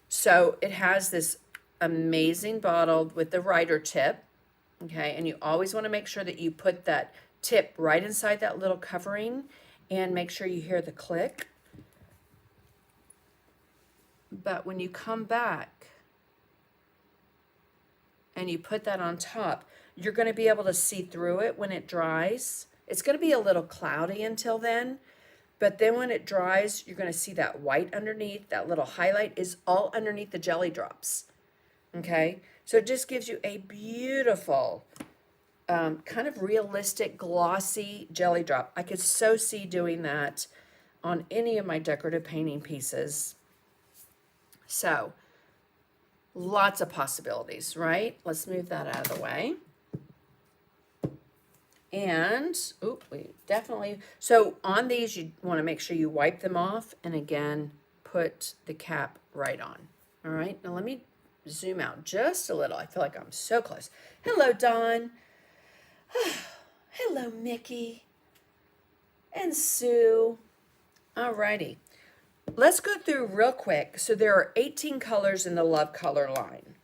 so it has this amazing bottle with the writer tip, okay? And you always want to make sure that you put that tip right inside that little covering and make sure you hear the click. But when you come back and you put that on top, you're going to be able to see through it when it dries. It's going to be a little cloudy until then, but then when it dries, you're going to see that white underneath. That little highlight is all underneath the Jelly Drops, okay? So it just gives you a beautiful, kind of realistic, glossy jelly drop. I could so see doing that on any of my decorative painting pieces. So lots of possibilities, right? Let's move that out of the way. And, we definitely, so on these, you want to make sure you wipe them off and again, put the cap right on. All right, now let me zoom out just a little. I feel like I'm so close. Hello, Dawn. Hello, Mickey and Sue. All righty. Let's go through real quick. So there are 18 colors in the Love color line.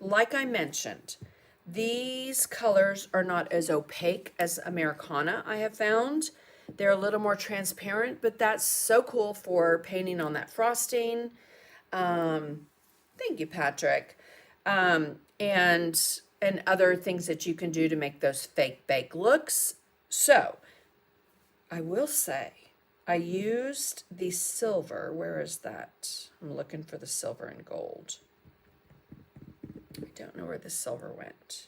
Like I mentioned, these colors are not as opaque as Americana, I have found. They're a little more transparent, but that's so cool for painting on that frosting. Thank you, Patrick. And other things that you can do to make those fake bake looks. So I will say, I used the silver. Where is that? I'm looking for the silver and gold. I don't know where the silver went.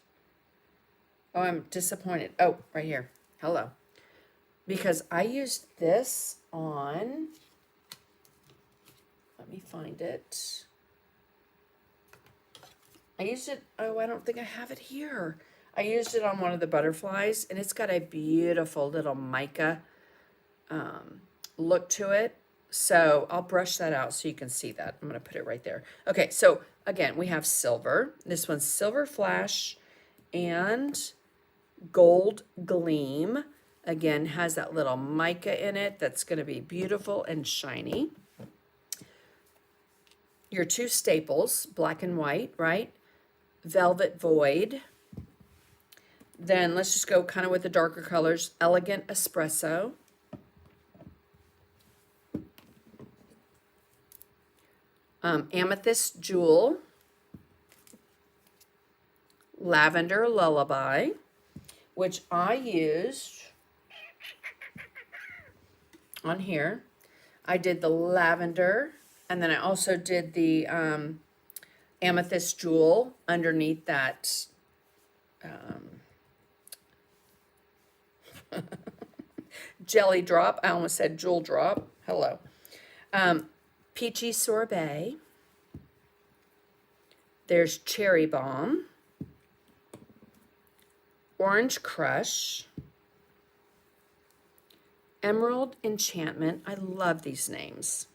Oh, I'm disappointed. Oh, right here. Hello. Because I used this on, let me find it. I used it, oh, I don't think I have it here. I used it on one of the butterflies, and it's got a beautiful little mica look to it. So I'll brush that out so you can see that. I'm going to put it right there. Okay, so again, we have silver. This one's Silver Flash and Gold Gleam. Again, has that little mica in it that's going to be beautiful and shiny. Your two staples, black and white, right? Velvet Void. Then let's just go kind of with the darker colors. Elegant Espresso. Amethyst Jewel. Lavender Lullaby, which I used on here. I did the lavender, and then I also did the amethyst jewel underneath that jelly drop. I almost said jewel drop. Hello. Peachy Sorbet. There's Cherry Bomb, Orange Crush, Emerald Enchantment. I love these names.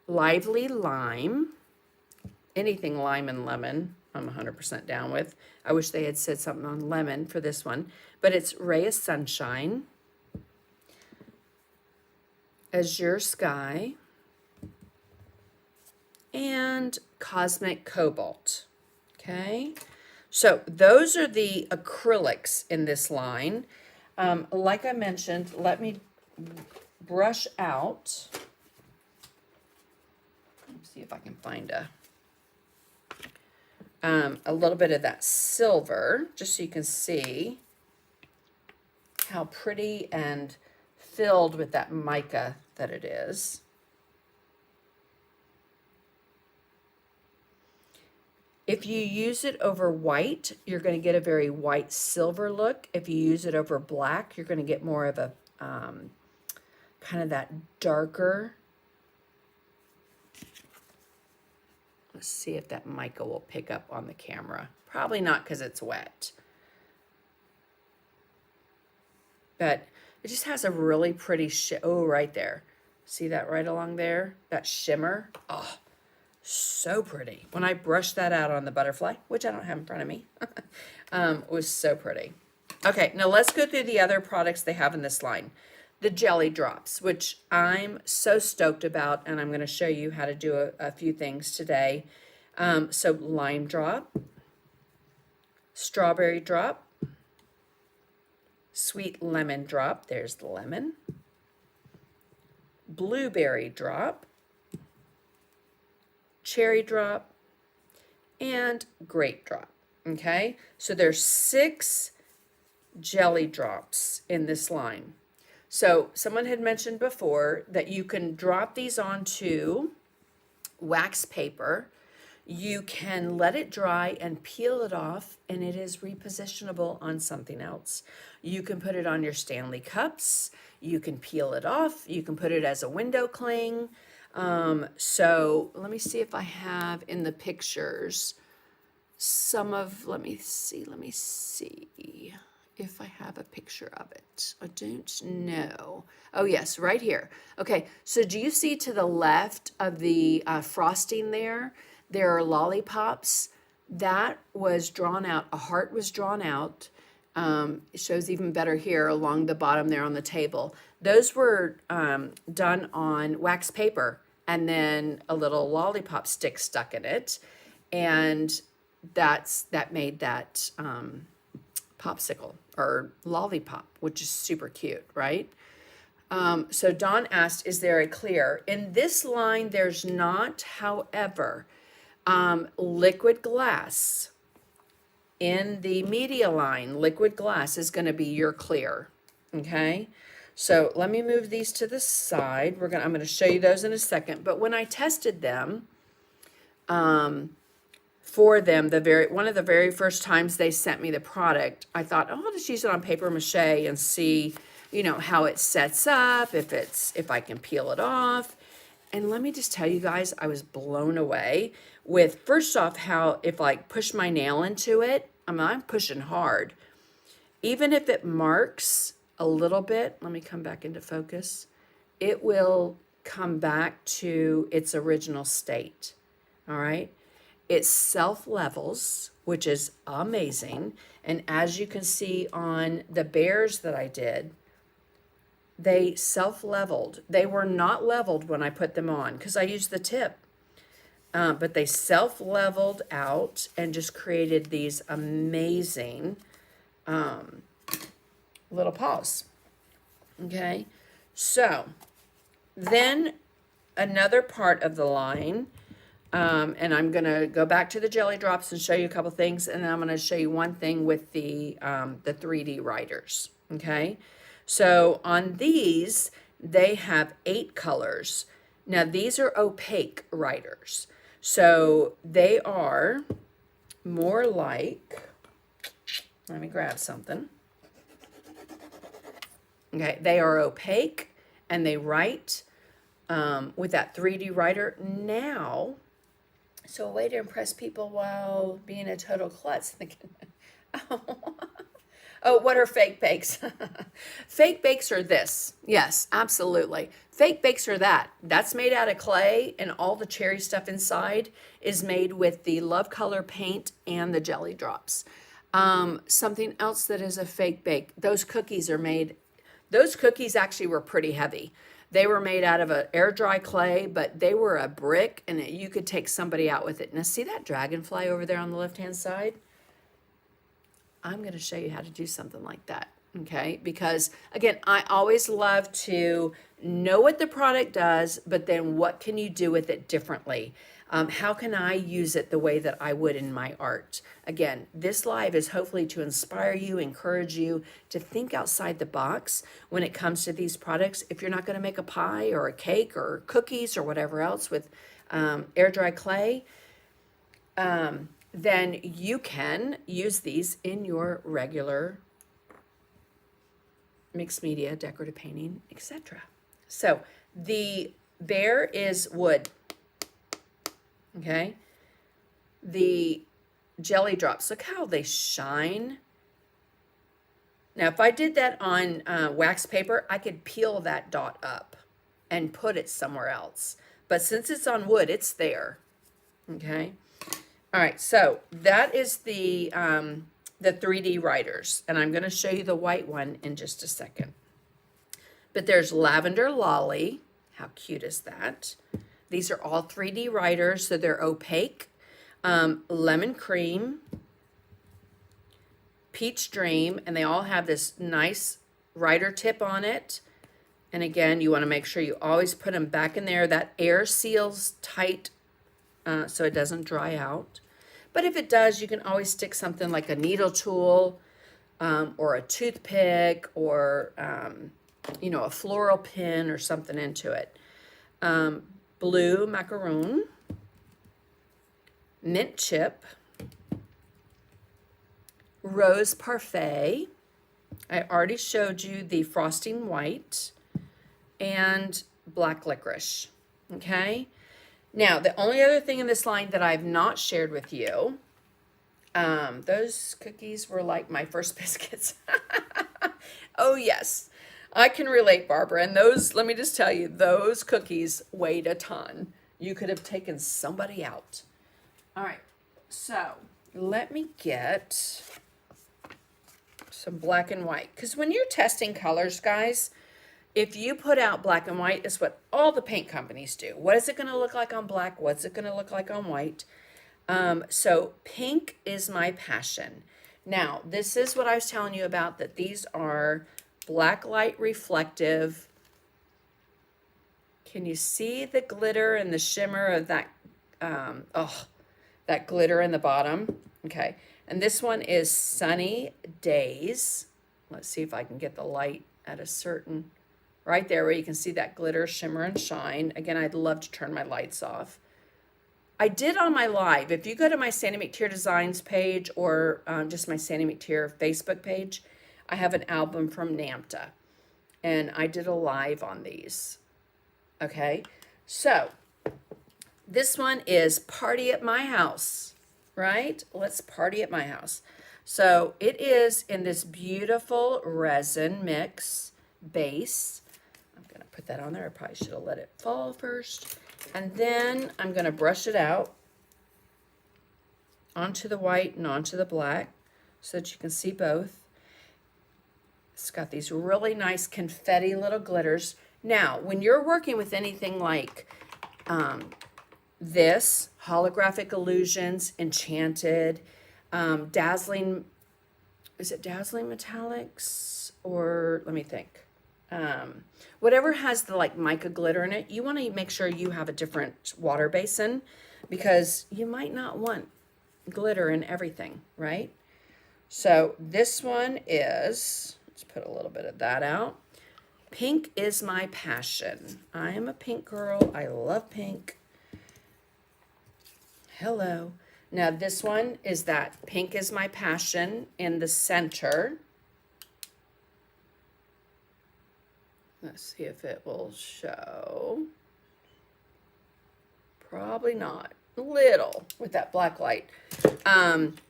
Lively Lime. Anything lime and lemon, I'm 100% down with. I wish they had said something on lemon for this one. But it's Ray of Sunshine, Azure Sky, and Cosmic Cobalt. Okay, so those are the acrylics in this line. Like I mentioned, let me brush out. Let's see if I can find a little bit of that silver, just so you can see how pretty and filled with that mica that it is. If you use it over white, you're going to get a very white silver look. If you use it over black, you're going to get more of a kind of that darker. Let's see if that mica will pick up on the camera. Probably not because it's wet. But it just has a really pretty, oh, right there. See that right along there? That shimmer. Oh, so pretty. When I brushed that out on the butterfly, which I don't have in front of me, it was so pretty. Okay, now let's go through the other products they have in this line. The jelly drops, which I'm so stoked about, and I'm going to show you how to do a few things today. So lime drop, strawberry drop, sweet lemon drop, there's the lemon, blueberry drop, cherry drop, and grape drop. Okay, so there's 6 jelly drops in this line. So someone had mentioned before that you can drop these onto wax paper. You can let it dry and peel it off, and it is repositionable on something else. You can put it on your Stanley cups. You can peel it off. You can put it as a window cling. So let me see if I have in the pictures some of, let me see if I have a picture of it. I don't know. Oh yes, right here. Okay, so do you see to the left of the frosting there? There are lollipops. That was drawn out. A heart was drawn out. It shows even better here along the bottom there on the table. Those were done on wax paper, and then a little lollipop stick stuck in it, and that made that popsicle or lollipop, which is super cute, right? So Dawn asked, is there a clear? In this line, there's not, however, liquid glass. In the media line, liquid glass is going to be your clear, okay? So let me move these to the side. I'm going to show you those in a second. But when I tested them, for them, one of the very first times they sent me the product, I thought, oh, I'll just use it on paper mache and see, how it sets up, if I can peel it off. And let me just tell you guys, I was blown away with, first off, how if I push my nail into it, I'm pushing hard. Even if it marks a little bit, let me come back into focus, it will come back to its original state, all right? It self-levels, which is amazing. And as you can see on the bears that I did, they self-leveled. They were not leveled when I put them on because I used the tip. But they self-leveled out and just created these amazing little paws. Okay, so then another part of the line, and I'm going to go back to the jelly drops and show you a couple things, and then I'm going to show you one thing with the 3D writers. Okay, so on these, they have 8 colors. Now, these are opaque writers. So they are more like, let me grab something. Okay, they are opaque and they write with that 3D writer. Now, So a way to impress people while being a total klutz. Thinking, oh, what are fake bakes? Fake bakes are this. Yes, absolutely. Fake bakes are that. That's made out of clay, and all the cherry stuff inside is made with the Love Color paint and the jelly drops. Something else that is a fake bake. Those cookies are made. Those cookies actually were pretty heavy. They were made out of an air dry clay, but they were a brick, and you could take somebody out with it. Now, see that dragonfly over there on the left-hand side? I'm going to show you how to do something like that, okay? Because, again, I always love to know what the product does, but then what can you do with it differently? How can I use it the way that I would in my art? Again, this live is hopefully to inspire you, encourage you to think outside the box when it comes to these products. If you're not going to make a pie or a cake or cookies or whatever else with air dry clay, then you can use these in your regular mixed media, decorative painting, etc. So the bear is wood, okay? The jelly drops, look how they shine. Now, if I did that on wax paper, I could peel that dot up and put it somewhere else. But since it's on wood, it's there, okay? All right, so that is the 3D writers, and I'm going to show you the white one in just a second. But there's Lavender Lolly. How cute is that? These are all 3D writers, so they're opaque. Lemon Cream, Peach Dream, and they all have this nice writer tip on it. And again, you want to make sure you always put them back in there. That air seals tight so it doesn't dry out. But if it does, you can always stick something like a needle tool or a toothpick or, you know, a floral pin or something into it. Blue macaroon, mint chip, rose parfait. I already showed you the frosting white and black licorice, okay? Now, the only other thing in this line that I've not shared with you, those cookies were like my first biscuits. Oh, yes. I can relate, Barbara. And those, let me just tell you, those cookies weighed a ton. You could have taken somebody out. All right. So let me get some black and white. Because when you're testing colors, guys, if you put out black and white, it's what all the paint companies do. What is it going to look like on black? What's it going to look like on white? So pink is my passion. Now, this is what I was telling you about, that these are black light reflective. Can you see the glitter and the shimmer of that? That glitter in the bottom. Okay. And this one is Sunny Days. Let's see if I can get the light at a certain, right there where you can see that glitter, shimmer, and shine. Again, I'd love to turn my lights off. I did on my live. If you go to my Sandy McTeer Designs page or just my Sandy McTeer Facebook page, I have an album from NAMTA. And I did a live on these. Okay. So this one is Party at My House, right? Let's party at my house. So it is in this beautiful resin mix base. I'm going to put that on there. I probably should have let it fall first. And then I'm going to brush it out onto the white and onto the black so that you can see both. It's got these really nice confetti little glitters. Now, when you're working with anything like this, Holographic Illusions, Enchanted, Dazzling, is it Dazzling Metallics? Or let me think. Whatever has the like mica glitter in it, you want to make sure you have a different water basin because you might not want glitter in everything, right? So this one is, let's put a little bit of that out. Pink is my passion. I am a pink girl. I love pink. Hello. Now this one is that pink is my passion in the center. Let's see if it will show. Probably not. little with that black light.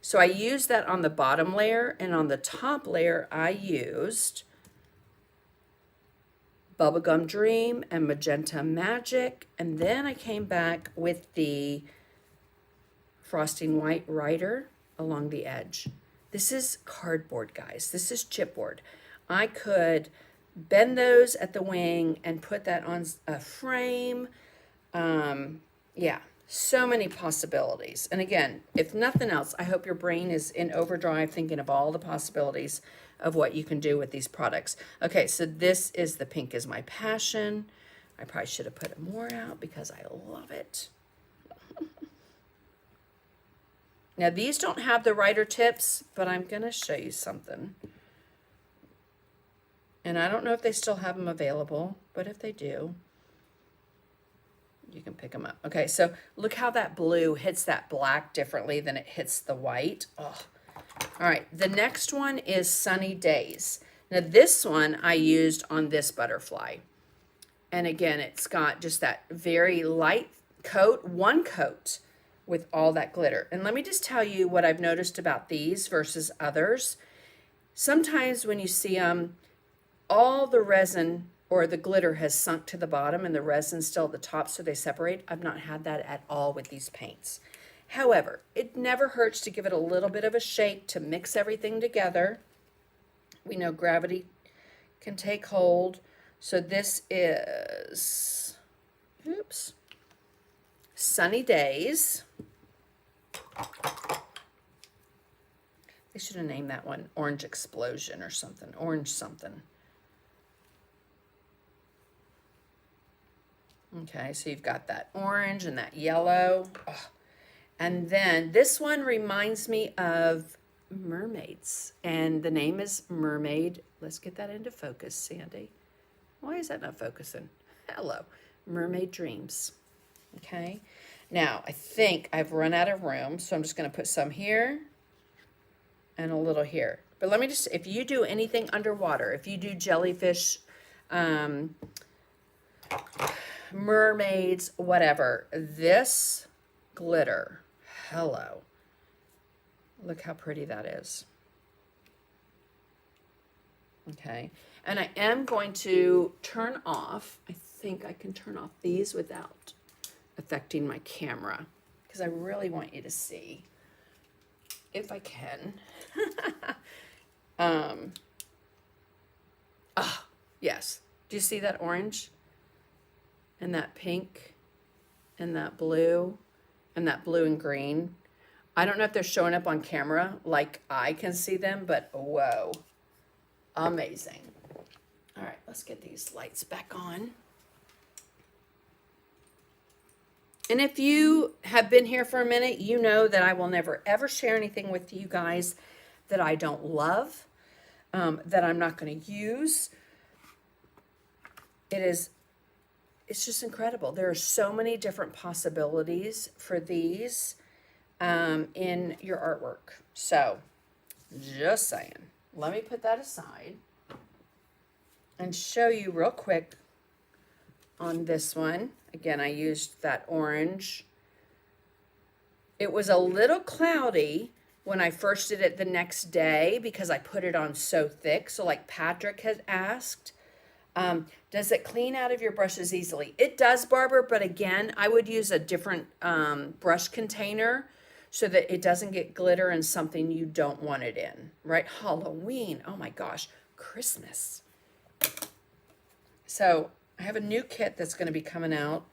So I used that on the bottom layer, and on the top layer I used Bubblegum Dream and Magenta Magic, and then I came back with the Frosting White Rider along the edge. This is cardboard, guys. This is chipboard. I could bend those at the wing and put that on a frame. Yeah, so many possibilities. And again, if nothing else, I hope your brain is in overdrive thinking of all the possibilities of what you can do with these products. Okay, so this is the Pink is My Passion. I probably should have put more out because I love it. Now these don't have the writer tips, but I'm gonna show you something. And I don't know if they still have them available, but if they do, you can pick them up. Okay, so look how that blue hits that black differently than it hits the white. Oh. All right, the next one is Sunny Days. Now this one I used on this butterfly. And again, it's got just that very light coat, one coat with all that glitter. And let me just tell you what I've noticed about these versus others. Sometimes when you see them, all the resin or the glitter has sunk to the bottom and the resin's still at the top, so they separate. I've not had that at all with these paints. However, it never hurts to give it a little bit of a shake to mix everything together. We know gravity can take hold. So this is, oops, Sunny Days. They should have named that one Orange Explosion or something, orange something. Okay, so you've got that orange and that yellow. Oh. And then this one reminds me of mermaids, and the name is Mermaid. Let's get that into focus, Sandy. Why is that not focusing? Hello, Mermaid Dreams. Okay, now I think I've run out of room, so I'm just going to put some here and a little here. But let me just, if you do anything underwater, if you do jellyfish, mermaids, whatever, this glitter, hello. Look how pretty that is. Okay, and I am going to turn off, I think I can turn off these without affecting my camera, because I really want you to see, if I can. Yes, do you see that orange? And that pink, and that blue and green? I don't know if they're showing up on camera like I can see them, but whoa, amazing. All right, let's get these lights back on. And if you have been here for a minute, you know that I will never ever share anything with you guys that I don't love, that I'm not going to use. It's just incredible. There are so many different possibilities for these in your artwork. So, just saying. Let me put that aside and show you real quick on this one. Again, I used that orange. It was a little cloudy when I first did it the next day because I put it on so thick. So like Patrick had asked, does it clean out of your brushes easily? It does, Barbara, but again, I would use a different brush container so that it doesn't get glitter in something you don't want it in, right? Halloween, oh my gosh, Christmas. So I have a new kit that's going to be coming out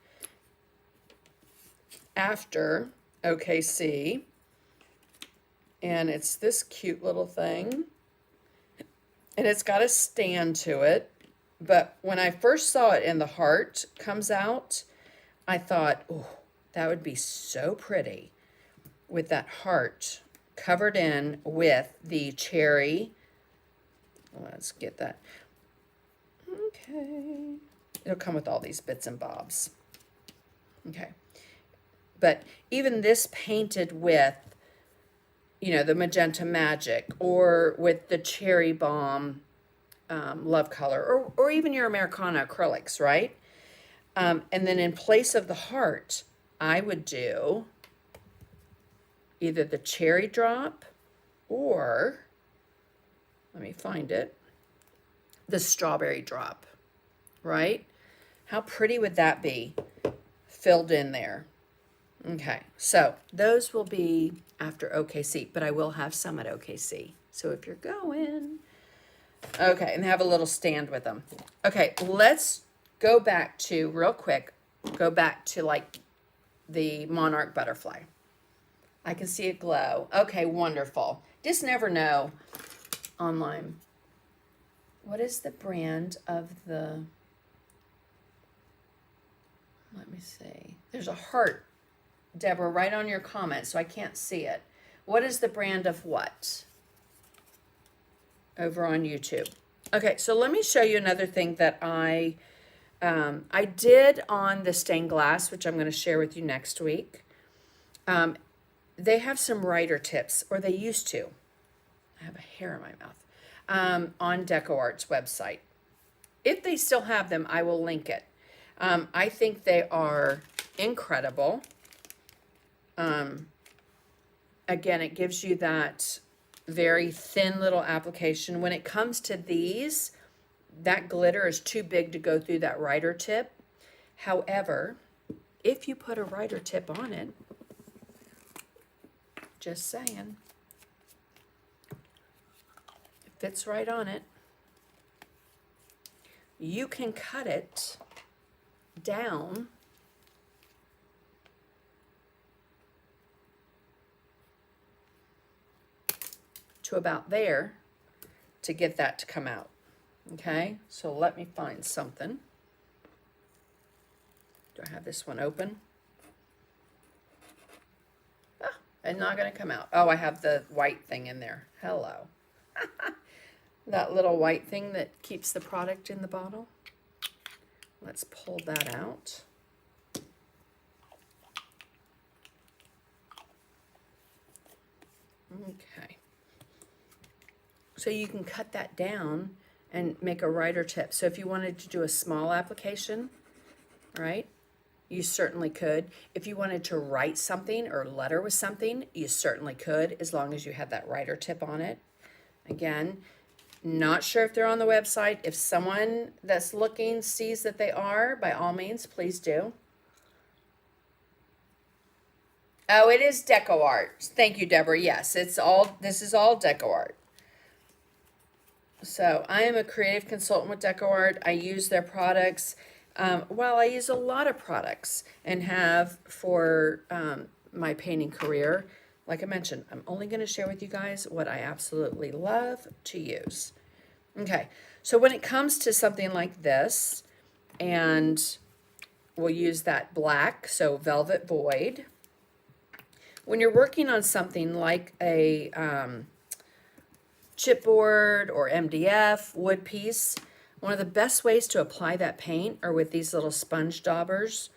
after OKC, and it's this cute little thing, and it's got a stand to it. But when I first saw it and the heart comes out, I thought, oh, that would be so pretty with that heart covered in with the cherry. Let's get that. Okay. It'll come with all these bits and bobs. Okay. But even this painted with, you know, the Magenta Magic or with the Cherry Bomb Love color, or even your Americana acrylics, right? And then in place of the heart, I would do either the cherry drop or, let me find it, the strawberry drop, right? How pretty would that be filled in there? Okay, so those will be after OKC, but I will have some at OKC. So if you're going, okay, and they have a little stand with them. Okay, let's go back to, real quick, go back to like the monarch butterfly. I can see it glow. Okay, wonderful. Just never know online. What is the brand of the, let me see. There's a heart, Deborah, right on your comment, so I can't see it. What is the brand of what? Over on YouTube. Okay, so let me show you another thing that I did on the stained glass, which I'm going to share with you next week. They have some writer tips, or they used to. I have a hair in my mouth. On DecoArt's website. If they still have them, I will link it. I think they are incredible. Again, it gives you that very thin little application. When it comes to these, that glitter is too big to go through that writer tip. However, if you put a writer tip on it, just saying, it fits right on it. You can cut it down to about there to get that to come out. Okay, so let me find something. Do I have this one open? Ah, it's not going to come out. Oh, I have the white thing in there. Hello. That little white thing that keeps the product in the bottle. Let's pull that out. Okay. So you can cut that down and make a writer tip. So if you wanted to do a small application, right, you certainly could. If you wanted to write something or letter with something, you certainly could, as long as you had that writer tip on it. Again, not sure if they're on the website. If someone that's looking sees that they are, by all means, please do. Oh, it is DecoArt. Thank you, Deborah. Yes, it's all, this is all DecoArt. So I am a creative consultant with DecoArt. I use their products. Well, I use a lot of products and have for my painting career. Like I mentioned, I'm only going to share with you guys what I absolutely love to use. Okay, so when it comes to something like this, and we'll use that black, so Velvet Void. When you're working on something like a chipboard or MDF wood piece, one of the best ways to apply that paint are with these little sponge daubers.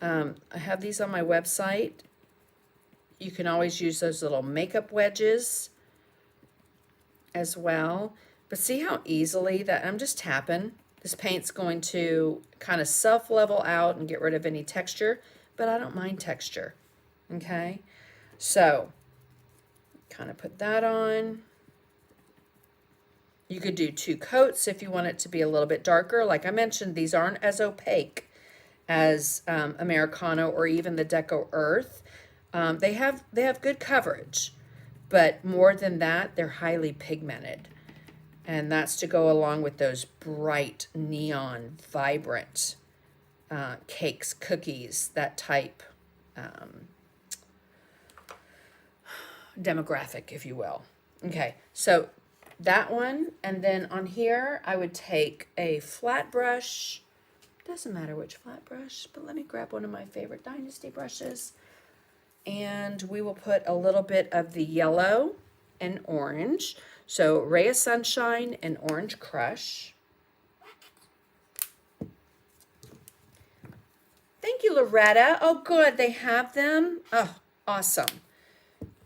I have these on my website. You can always use those little makeup wedges as well. But see how easily that, I'm just tapping. This paint's going to kind of self-level out and get rid of any texture, but I don't mind texture, okay? So, kind of put that on. You could do 2 coats if you want it to be a little bit darker. Like I mentioned, these aren't as opaque as Americano or even the Deco Earth. They have good coverage, but more than that, they're highly pigmented. And that's to go along with those bright, neon, vibrant cakes, cookies, that type demographic, if you will. Okay, so that one, and then on here, I would take a flat brush. Doesn't matter which flat brush, but let me grab one of my favorite Dynasty brushes. And we will put a little bit of the yellow and orange. So Ray of Sunshine and Orange Crush. Thank you, Loretta. Oh, good. They have them. Oh, awesome.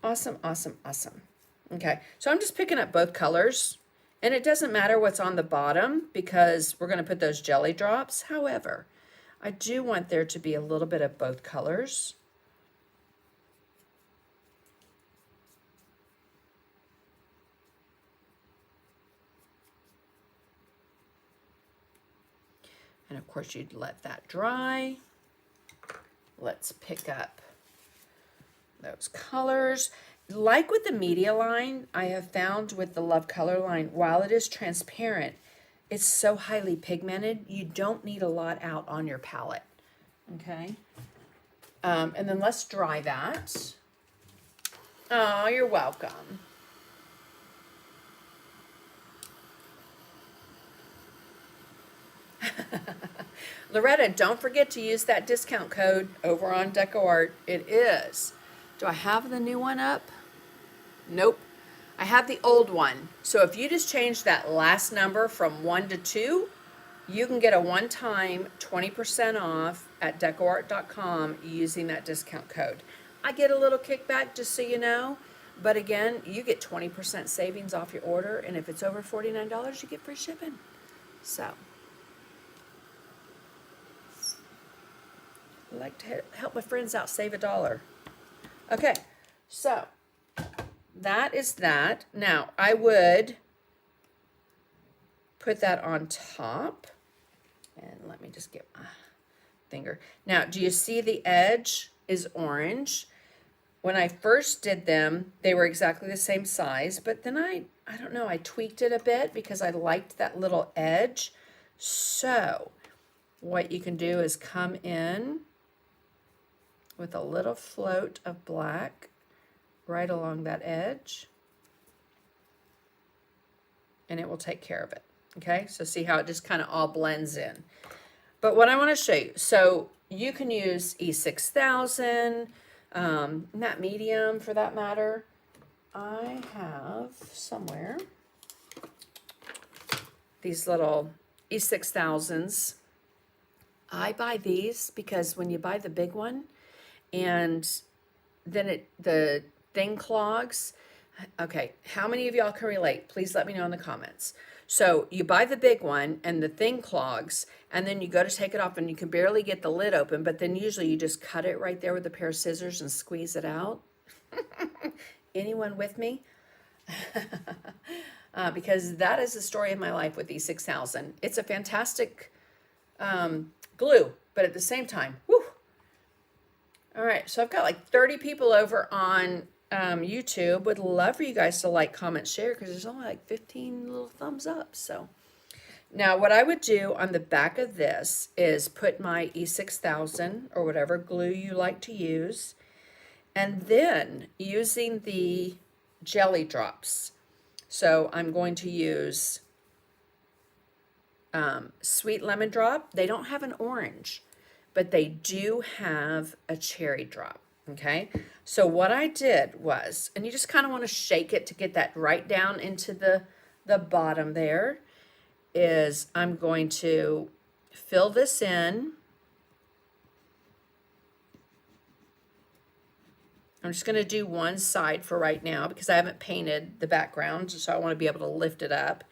Awesome, awesome, awesome. Okay, so I'm just picking up both colors. And it doesn't matter what's on the bottom because we're going to put those jelly drops. However, I do want there to be a little bit of both colors. And of course you'd let that dry. Let's pick up those colors. Like with the media line, I have found with the Love color line, while it is transparent, it's so highly pigmented, you don't need a lot out on your palette. Okay. And then let's dry that. Oh, you're welcome. Loretta, don't forget to use that discount code over on DecoArt. It is. Do I have the new one up? Nope. I have the old one. So if you just change that last number from 1 to 2, you can get a one-time 20% off at DecoArt.com using that discount code. I get a little kickback, just so you know. But again, you get 20% savings off your order. And if it's over $49, you get free shipping. So I like to help my friends out, save $1. Okay, so that is that. Now, I would put that on top. And let me just get my finger. Now, do you see the edge is orange? When I first did them, they were exactly the same size. But then I don't know, I tweaked it a bit because I liked that little edge. So what you can do is come in with a little float of black right along that edge, and it will take care of it. Okay, so see how it just kind of all blends in. But what I want to show you, so you can use E6000, not medium for that matter. I have somewhere these little E6000s. I buy these because when you buy the big one, and then the thing clogs. Okay, how many of y'all can relate? Please let me know in the comments. So you buy the big one and the thing clogs, and then you go to take it off and you can barely get the lid open, but then usually you just cut it right there with a pair of scissors and squeeze it out. Anyone with me? Because that is the story of my life with E6000. It's a fantastic glue, but at the same time, whew. All right, so I've got like 30 people over on YouTube. Would love for you guys to like, comment, share, because there's only like 15 little thumbs up. So now what I would do on the back of this is put my E6000 or whatever glue you like to use, and then using the jelly drops. So I'm going to use sweet lemon drop. They don't have an orange, but they do have a cherry drop. Okay, so what I did was, and you just kind of want to shake it to get that right down into the bottom there, is I'm going to fill this in. I'm just going to do one side for right now because I haven't painted the background, so I want to be able to lift it up.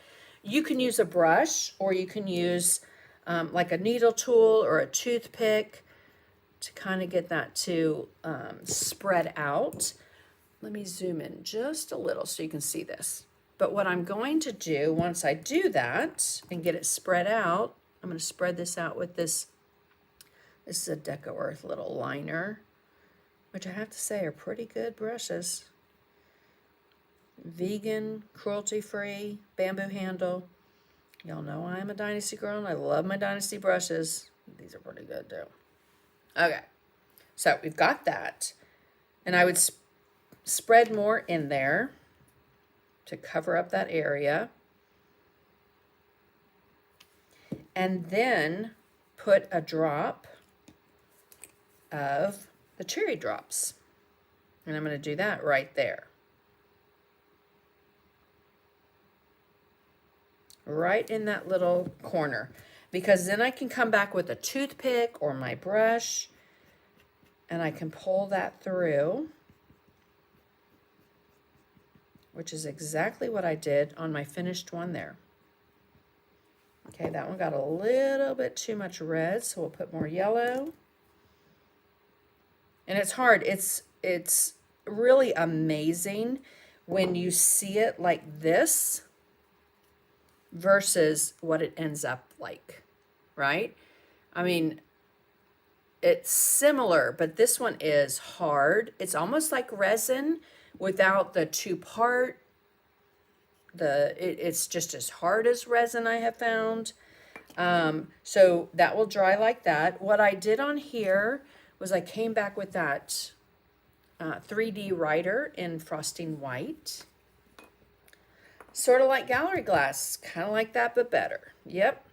You can use a brush, or you can use like a needle tool or a toothpick to kind of get that to spread out. Let me zoom in just a little so you can see this. But what I'm going to do once I do that and get it spread out, I'm going to spread this out with this. This is a DecoArt little liner, which I have to say are pretty good brushes. Vegan, cruelty-free, bamboo handle. Y'all know I'm a Dynasty girl and I love my Dynasty brushes. These are pretty good too. Okay, so we've got that. And I would spread more in there to cover up that area. And then put a drop of the cherry drops. And I'm going to do that right there. Right in that little corner, because then I can come back with a toothpick or my brush and I can pull that through, which is exactly what I did on my finished one there. Okay, that one got a little bit too much red, so we'll put more yellow. And it's hard. It's really amazing when you see it like this versus what it ends up like, right? I mean, it's similar, but this one is hard. It's almost like resin without the two-part. It's just as hard as resin, I have found. So that will dry like that. What I did on here was I came back with that 3D writer in frosting white. Sort of like gallery glass, kind of like that, but better. Yep.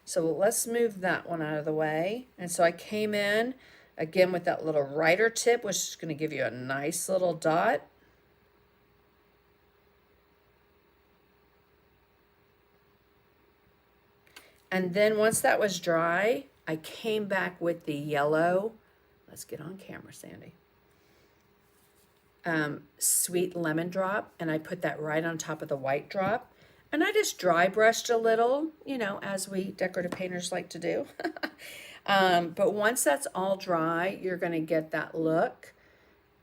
So let's move that one out of the way. And so I came in again with that little writer tip, which is going to give you a nice little dot. And then once that was dry, I came back with the yellow. Let's get on camera, Sandy. Sweet lemon drop, and I put that right on top of the white drop. And I just dry brushed a little, you know, as we decorative painters like to do. But once that's all dry, you're going to get that look.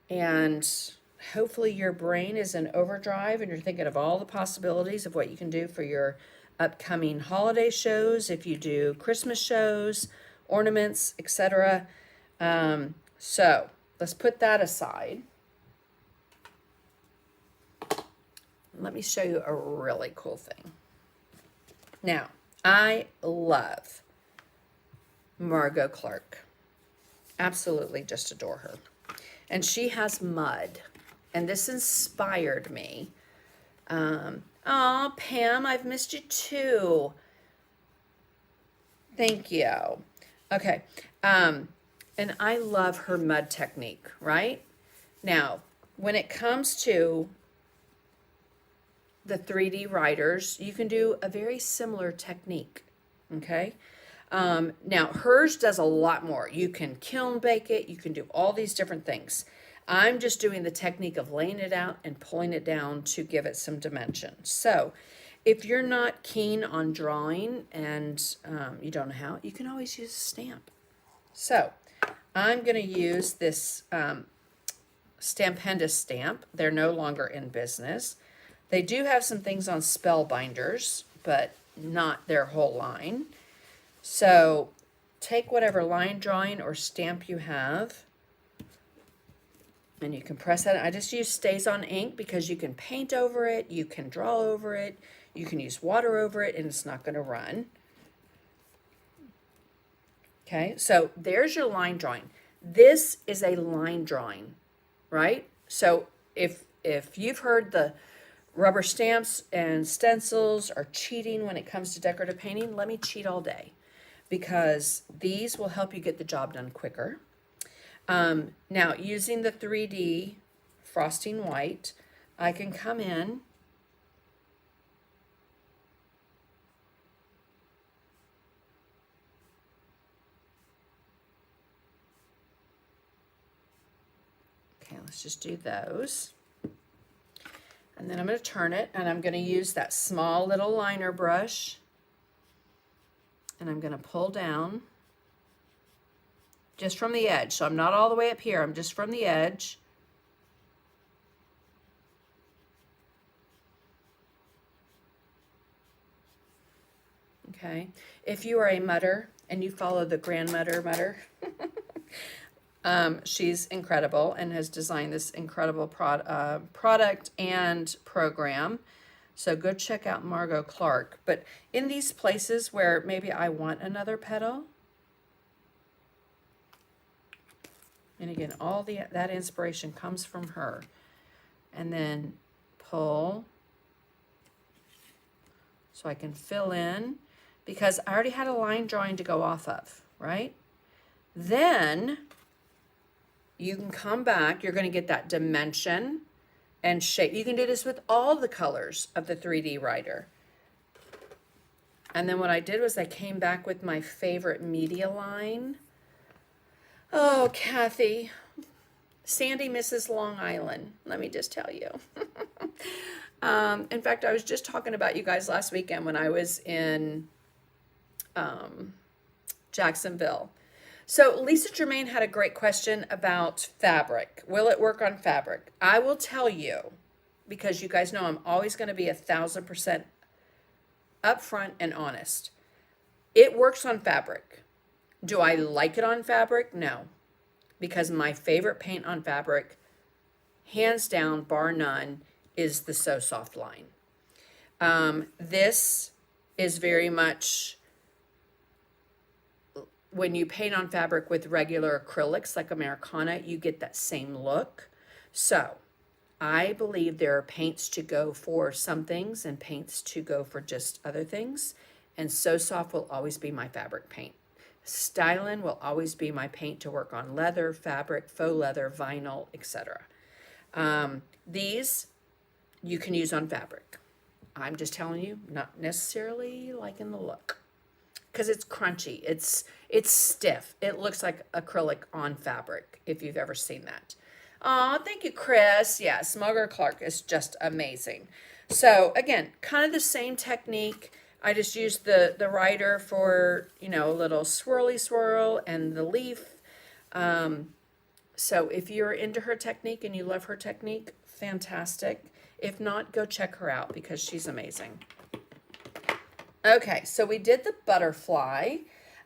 And hopefully your brain is in overdrive and you're thinking of all the possibilities of what you can do for your upcoming holiday shows, if you do Christmas shows, ornaments, etc. So let's put that aside. Let me show you a really cool thing. Now, I love Margot Clark. Absolutely just adore her. And she has mud. And this inspired me. Aw, Pam, I've missed you too. Thank you. Okay. And I love her mud technique, right? Now, when it comes to the 3D writers, you can do a very similar technique, okay? Now, hers does a lot more. You can kiln bake it. You can do all these different things. I'm just doing the technique of laying it out and pulling it down to give it some dimension. So if you're not keen on drawing and you don't know how, you can always use a stamp. So I'm going to use this Stampendous stamp. They're no longer in business. They do have some things on Spellbinders, but not their whole line. So take whatever line drawing or stamp you have, and you can press that. I just use Stays on ink because you can paint over it, you can draw over it, you can use water over it, and it's not going to run. Okay, so there's your line drawing. This is a line drawing, right? So if you've heard the rubber stamps and stencils are cheating when it comes to decorative painting, let me cheat all day, because these will help you get the job done quicker. Now, using the 3D frosting white, I can come in okay, let's just do those. And then I'm going to turn it, and I'm going to use that small little liner brush, and I'm going to pull down just from the edge. So I'm not all the way up here. I'm just from the edge. Okay. If you are a mudder and you follow the grandmother, she's incredible and has designed this incredible product and program. So go check out Margot Clark. But in these places where maybe I want another petal, and again, all that inspiration comes from her. And then pull so I can fill in, because I already had a line drawing to go off of, right? Then you can come back, you're going to get that dimension and shape. You can do this with all the colors of the 3D writer. And then what I did was I came back with my favorite media line. Oh, Kathy, Sandy misses Long Island, let me just tell you. In fact, I was just talking about you guys last weekend when I was in Jacksonville. So Lisa Germain had a great question about fabric. Will it work on fabric? I will tell you, because you guys know I'm always going to be 1,000% upfront and honest. It works on fabric. Do I like it on fabric? No, because my favorite paint on fabric, hands down, bar none, is the So Soft line. This is very much, when you paint on fabric with regular acrylics like Americana, you get that same look. So I believe there are paints to go for some things and paints to go for just other things. And So Soft will always be my fabric paint. Stylin will always be my paint to work on leather, fabric, faux leather, vinyl, etc. These you can use on fabric. I'm just telling you, not necessarily liking the look, because it's crunchy. It's stiff. It looks like acrylic on fabric, if you've ever seen that. Oh, thank you, Chris. Yeah, Smugger Clark is just amazing. So again, kind of the same technique. I just used the rider for, you know, a little swirly swirl and the leaf. So if you're into her technique and you love her technique, fantastic. If not, go check her out because she's amazing. Okay, so we did the butterfly.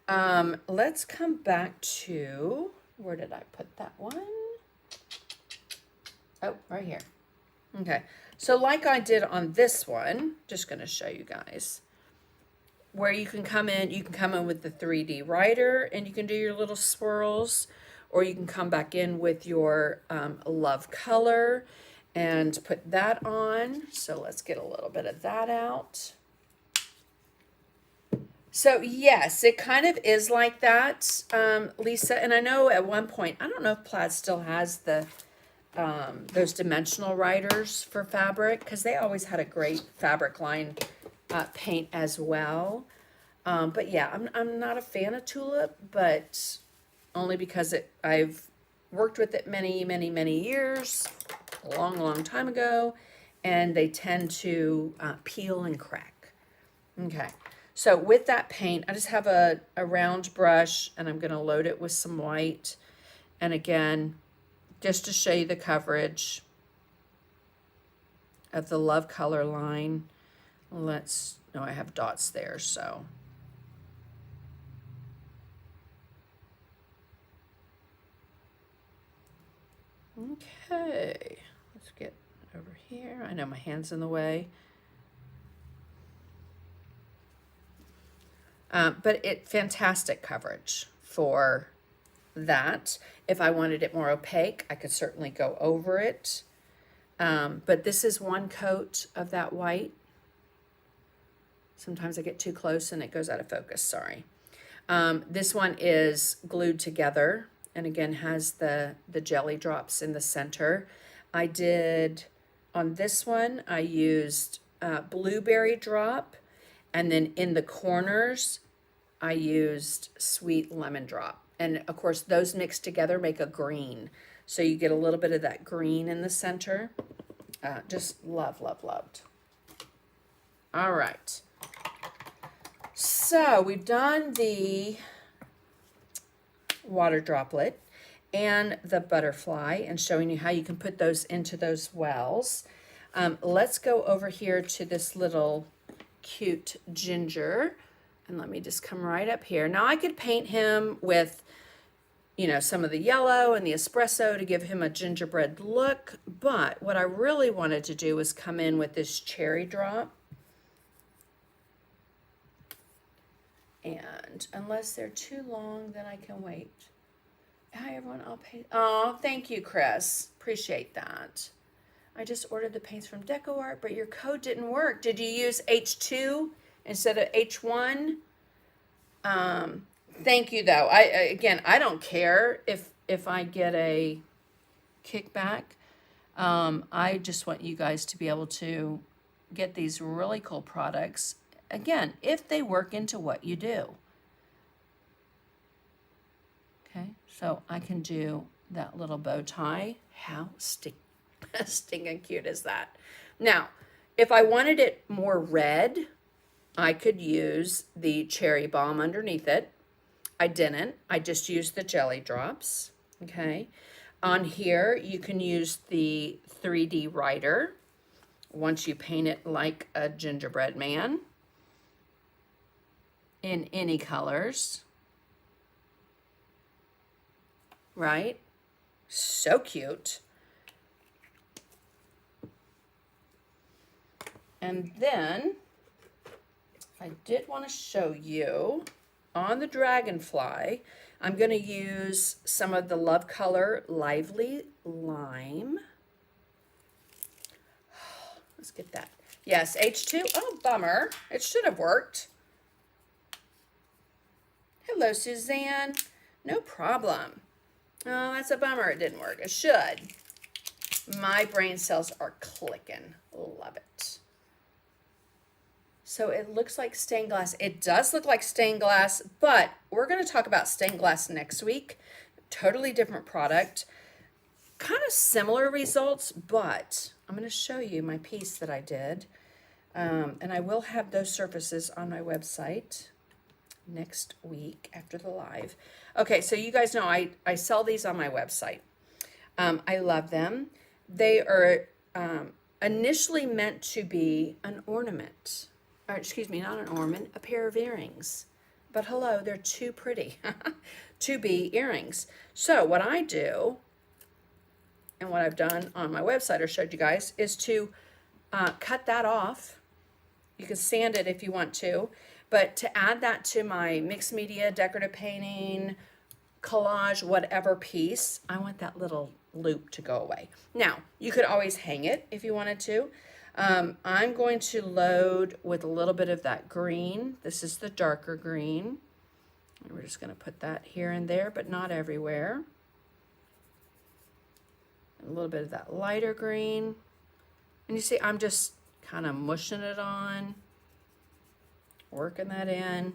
Let's come back to, where did I put that one? Oh, right here. Okay, so like I did on this one, just going to show you guys where you can come in with the 3D rider and you can do your little swirls, or you can come back in with your Love color and put that on. So let's get a little bit of that out. So yes, it kind of is like that, Lisa. And I know at one point, I don't know if Plaid still has the those dimensional riders for fabric, because they always had a great fabric line paint as well. But yeah, I'm not a fan of Tulip, but only because I've worked with it many years, a long time ago, and they tend to peel and crack. Okay. So with that paint, I just have a round brush, and I'm going to load it with some white. And again, just to show you the coverage of the Love color line. I have dots there, so. Okay, let's get over here. I know my hand's in the way. But fantastic coverage for that. If I wanted it more opaque, I could certainly go over it. But this is one coat of that white. Sometimes I get too close and it goes out of focus, sorry. This one is glued together and again has the jelly drops in the center. I did, on this one, I used blueberry drop, and then in the corners, I used sweet lemon drop. And of course, those mixed together make a green. So you get a little bit of that green in the center. Just loved. All right. So we've done the water droplet and the butterfly and showing you how you can put those into those wells. Let's go over here to this little cute ginger. And let me just come right up here. Now I could paint him with, you know, some of the yellow and the espresso to give him a gingerbread look. But what I really wanted to do was come in with this cherry drop. And unless they're too long, then I can wait. Hi, everyone. I'll pay. Oh, thank you, Chris. Appreciate that. I just ordered the paints from DecoArt, but your code didn't work. Did you use H2 instead of H1? Thank you, though. Again, I don't care if I get a kickback. I just want you guys to be able to get these really cool products. Again, if they work into what you do. Okay, so I can do that little bow tie. How stinking cute is that? Now, if I wanted it more red, I could use the cherry balm underneath it. I didn't. I just used the jelly drops. Okay. On here, you can use the 3D rider once you paint it like a gingerbread man in any colors. right? So cute. And then I did want to show you on the dragonfly, I'm going to use some of the Love Color Lively Lime. Let's get that. Yes, H2. Oh, bummer. It should have worked. Hello, Suzanne. No problem. Oh, that's a bummer it didn't work. It should. My brain cells are clicking. Love it. So it looks like stained glass. It does look like stained glass, but we're going to talk about stained glass next week. Totally different product. Kind of similar results, but I'm going to show you my piece that I did. And I will have those surfaces on my website next week after the live. Okay, so you guys know I sell these on my website. I love them. They are initially meant to be an ornament. Or excuse me, not an ornament, a pair of earrings. But hello, they're too pretty to be earrings. So what I do, and what I've done on my website or showed you guys, is to cut that off. You can sand it if you want to, but to add that to my mixed media, decorative painting, collage, whatever piece, I want that little loop to go away. Now, you could always hang it if you wanted to. I'm going to load with a little bit of that green. This is the darker green. And we're just going to put that here and there, but not everywhere. And a little bit of that lighter green. And you see, I'm just kind of mushing it on, working that in.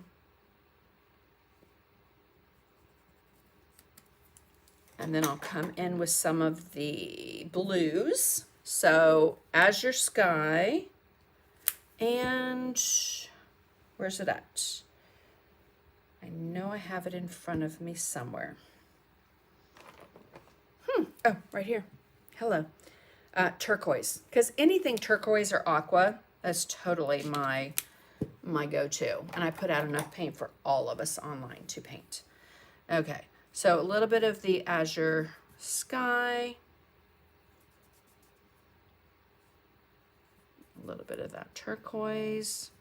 And then I'll come in with some of the blues. So Azure Sky, and where's it at? I know I have it in front of me somewhere. Oh, right here. Hello. Turquoise, because anything turquoise or aqua, that's totally my go-to. And I put out enough paint for all of us online to paint. Okay, so a little bit of the Azure Sky. A little bit of that turquoise.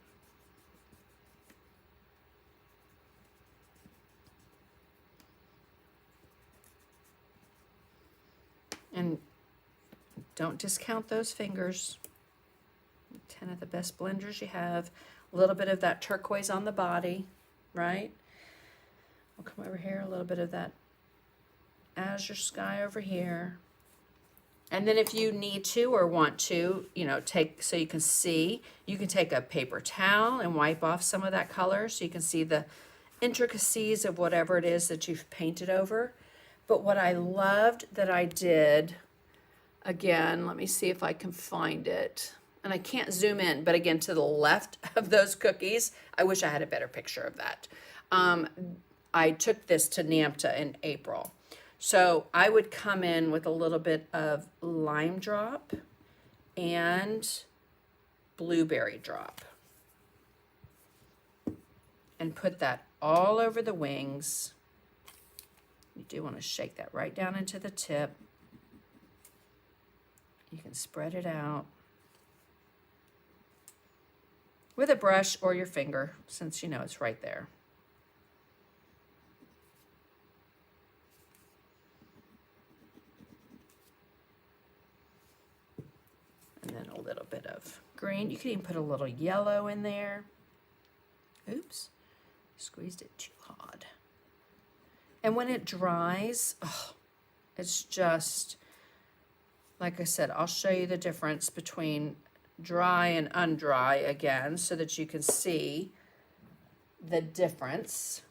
And don't discount those fingers. 10 of the best blenders you have. A little bit of that turquoise on the body, right? We'll come over here, a little bit of that Azure Sky over here. And then if you need to or want to, you know, so you can see, you can take a paper towel and wipe off some of that color so you can see the intricacies of whatever it is that you've painted over. But what I loved that I did, again, let me see if I can find it. And I can't zoom in, but again, to the left of those cookies, I wish I had a better picture of that. I took this to NAMTA in April. So I would come in with a little bit of lime drop and blueberry drop and put that all over the wings. You do want to shake that right down into the tip. You can spread it out with a brush or your finger, since you know it's right there. And then a little bit of green. You can even put a little yellow in there. Oops, squeezed it too hard. And when it dries, oh, it's just, like I said, I'll show you the difference between dry and undry again so that you can see the difference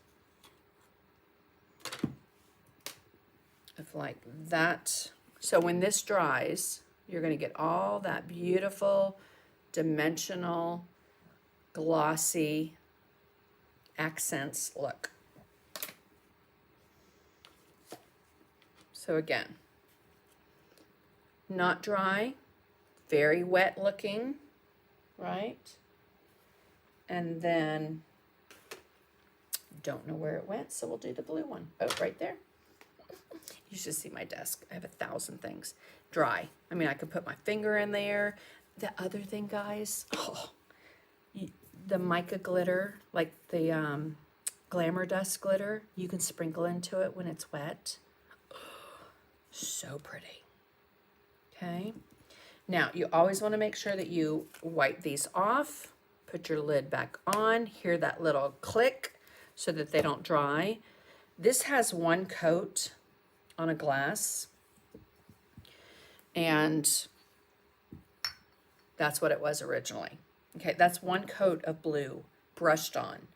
of like that. So when this dries, you're going to get all that beautiful, dimensional, glossy accents look. So again, not dry, very wet looking, right? And then, don't know where it went, so we'll do the blue one. Oh, right there. You should see my desk. I have 1,000 things. Dry. I mean, I could put my finger in there. The other thing, guys, the mica glitter, like the glamour dust glitter, you can sprinkle into it when it's wet. So pretty. Okay. Now, you always want to make sure that you wipe these off. Put your lid back on. Hear that little click so that they don't dry. This has one coat on a glass, and that's what it was originally. Okay, that's one coat of blue brushed on.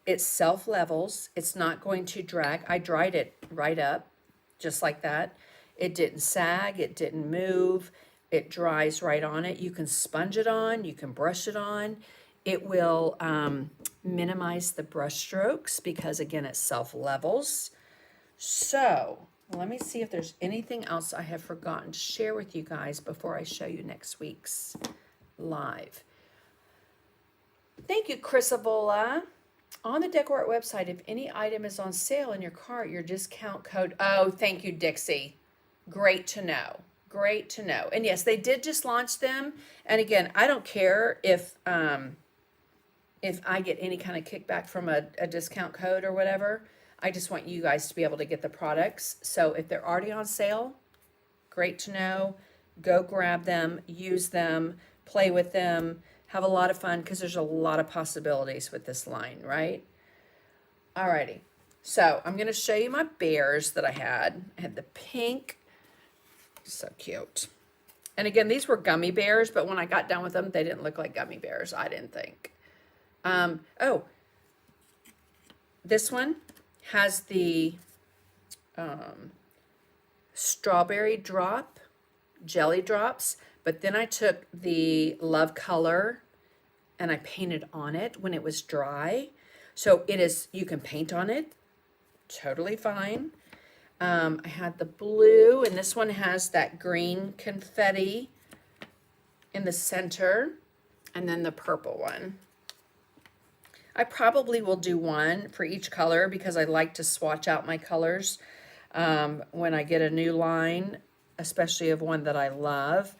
It self-levels. It's not going to drag. I dried it right up, just like that. It didn't sag. It didn't move. It dries right on it. You can sponge it on. You can brush it on. It will minimize the brush strokes because, again, it self-levels. So let me see if there's anything else I have forgotten to share with you guys before I show you next week's live. Thank you, Chrisabola. On the DecoArt website, if any item is on sale in your cart, your discount code. Oh, thank you, Dixie. Great to know. Great to know. And yes, they did just launch them. And again, I don't care if I get any kind of kickback from a discount code or whatever. I just want you guys to be able to get the products. So if they're already on sale, great to know. Go grab them, use them, play with them, have a lot of fun because there's a lot of possibilities with this line, right? Alrighty. So I'm going to show you my bears that I had. I had the pink. So cute. And again, these were gummy bears, but when I got done with them, they didn't look like gummy bears, I didn't think. Oh, this one has the strawberry drop, jelly drops, but then I took the Love color and I painted on it when it was dry. So it is, you can paint on it, totally fine. I had the blue, and this one has that green confetti in the center, and then the purple one. I probably will do one for each color because I like to swatch out my colors when I get a new line, especially of one that I love.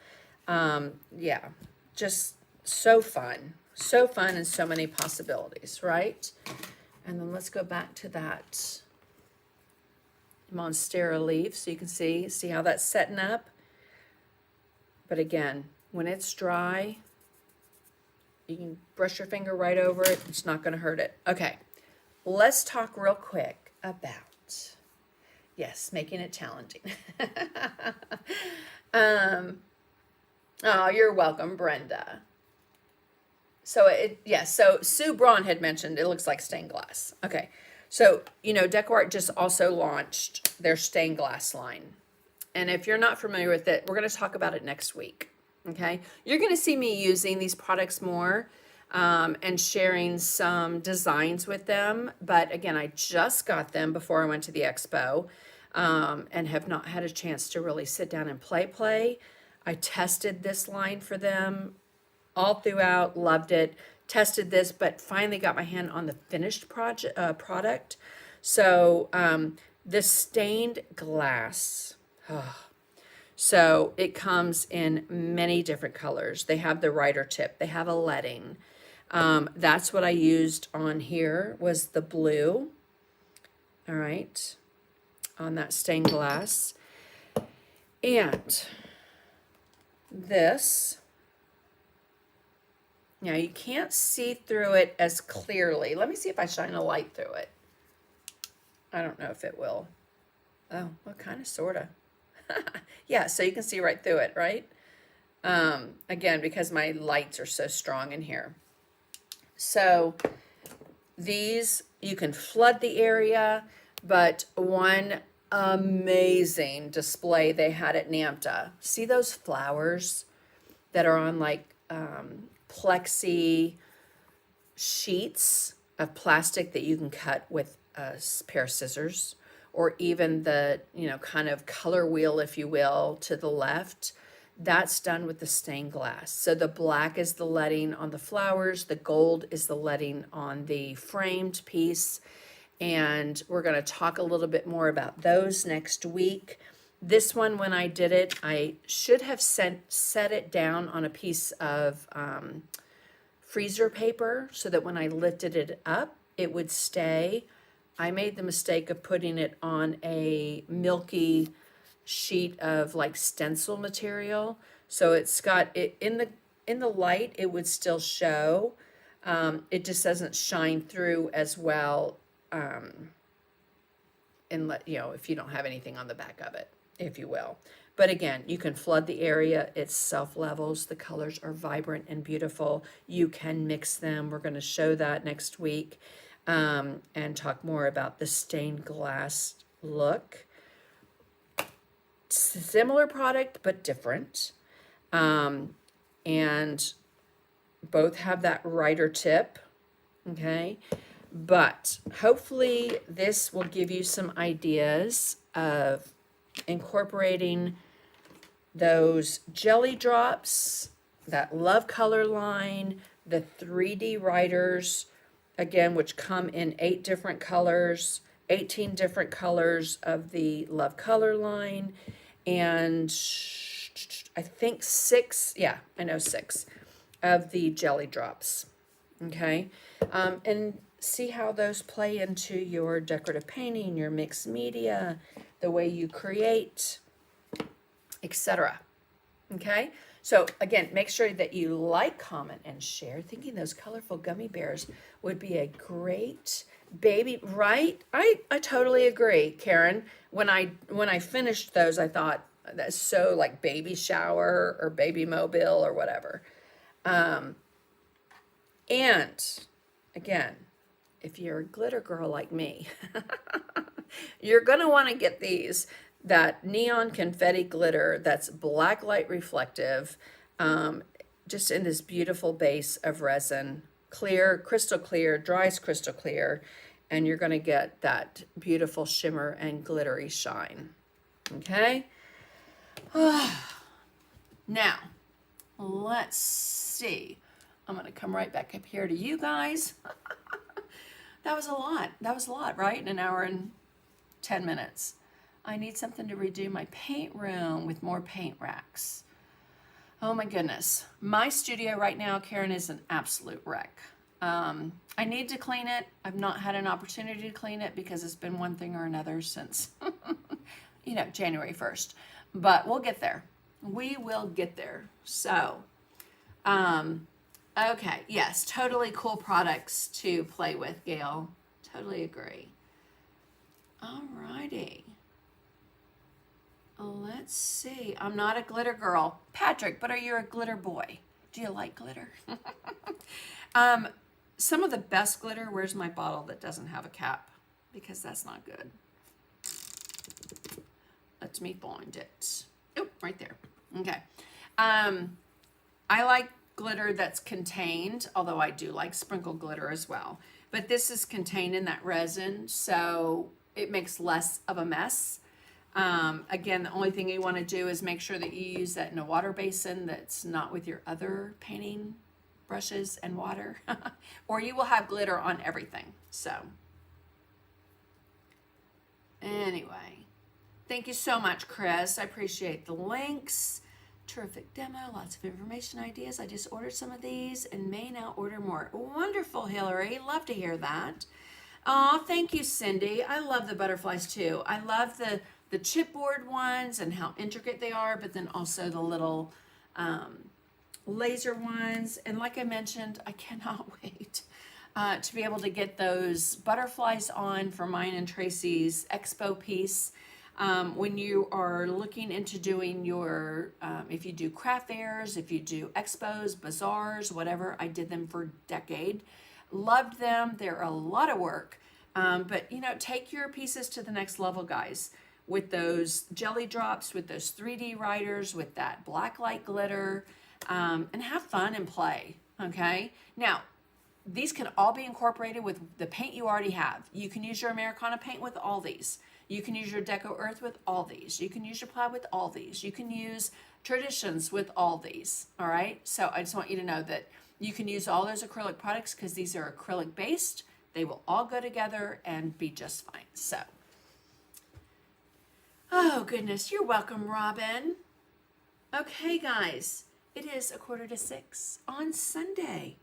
Yeah, just so fun. So fun and so many possibilities, right? And then let's go back to that Monstera leaf so you can see how that's setting up. But again, when it's dry, you can brush your finger right over it. It's not going to hurt it. Okay, let's talk real quick about, yes, making it challenging. Oh, you're welcome, Brenda. So so Sue Braun had mentioned it looks like stained glass. Okay, so DecoArt just also launched their stained glass line, and if you're not familiar with it, we're going to talk about it next week. Okay, you're going to see me using these products more and sharing some designs with them. But again, I just got them before I went to the expo and have not had a chance to really sit down and play. I tested this line for them all throughout, loved it, tested this, but finally got my hand on the finished product. So this stained glass, so it comes in many different colors. They have the writer tip, they have a leading. That's what I used on here was the blue, all right, on that stained glass. And this, now you can't see through it as clearly. Let me see if I shine a light through it. I don't know if it will. Oh, well, kind of, sort of. Yeah, so you can see right through it, right? Again, because my lights are so strong in here. So these, you can flood the area, but one amazing display they had at NAMTA. See those flowers that are on like plexi sheets of plastic that you can cut with a pair of scissors, or even the, kind of color wheel, if you will, to the left. That's done with the stained glass. So the black is the leading on the flowers, the gold is the leading on the framed piece, And we're going to talk a little bit more about those next week. This one, when I did it, I should have set it down on a piece of freezer paper so that when I lifted it up, it would stay. I made the mistake of putting it on a milky sheet of like stencil material. So it's got it in the light, it would still show. It just doesn't shine through as well. If you don't have anything on the back of it, if you will. But again, you can flood the area. It self-levels. The colors are vibrant and beautiful. You can mix them. We're going to show that next week and talk more about the stained glass look. Similar product, but different. And both have that writer tip, okay? But hopefully this will give you some ideas of incorporating those jelly drops, that Love color line, the 3D writers, again, which come in 8 different colors, 18 different colors of the Love color line, and I think 6 of the jelly drops, okay? And see how those play into your decorative painting, your mixed media, the way you create, etc. Okay? So again, make sure that you like, comment, and share. Thinking those colorful gummy bears would be a great baby, right? I totally agree, Karen. When I finished those, I thought that's so like baby shower or baby mobile or whatever. And again, if you're a glitter girl like me, you're going to want to get that neon confetti glitter that's black light reflective, just in this beautiful base of resin, clear, crystal clear, dries crystal clear, and you're going to get that beautiful shimmer and glittery shine. Okay? Now, let's see. I'm going to come right back up here to you guys. That was a lot, right? In an hour and 10 minutes. I need something to redo my paint room with more paint racks. Oh my goodness. My studio right now, Karen, is an absolute wreck. I need to clean it. I've not had an opportunity to clean it because it's been one thing or another since, January 1st. But we'll get there. We will get there. So, okay, yes, totally cool products to play with, Gail. Totally agree. All righty. Let's see. I'm not a glitter girl. Patrick, but are you a glitter boy? Do you like glitter? Some of the best glitter, where's my bottle that doesn't have a cap? Because that's not good. Let me find it. Oh, right there. Okay. I like glitter that's contained, although I do like sprinkled glitter as well. But this is contained in that resin, so it makes less of a mess. Again, the only thing you want to do is make sure that you use that in a water basin that's not with your other painting brushes and water, or you will have glitter on everything. So anyway, thank you so much, Chris. I appreciate the links. Terrific demo, lots of information ideas. I just ordered some of these and may now order more. Wonderful, Hillary. Love to hear that. Oh, thank you, Cindy. I love the butterflies too. I love the chipboard ones and how intricate they are, but then also the little laser ones. And like I mentioned, I cannot wait to be able to get those butterflies on for mine and Tracy's expo piece. When you are looking into doing your, if you do craft fairs, if you do expos, bazaars, whatever, I did them for a decade. Loved them. They're a lot of work. But, take your pieces to the next level, guys, with those jelly drops, with those 3D writers, with that black light glitter, and have fun and play, okay? Now, these can all be incorporated with the paint you already have. You can use your Americana paint with all these. You can use your DecoArt with all these. You can use your plaid with all these. You can use Traditions with all these, all right? So I just want you to know that you can use all those acrylic products because these are acrylic based. They will all go together and be just fine. So, oh goodness, you're welcome, Robin. Okay, guys, it is 5:45 on Sunday.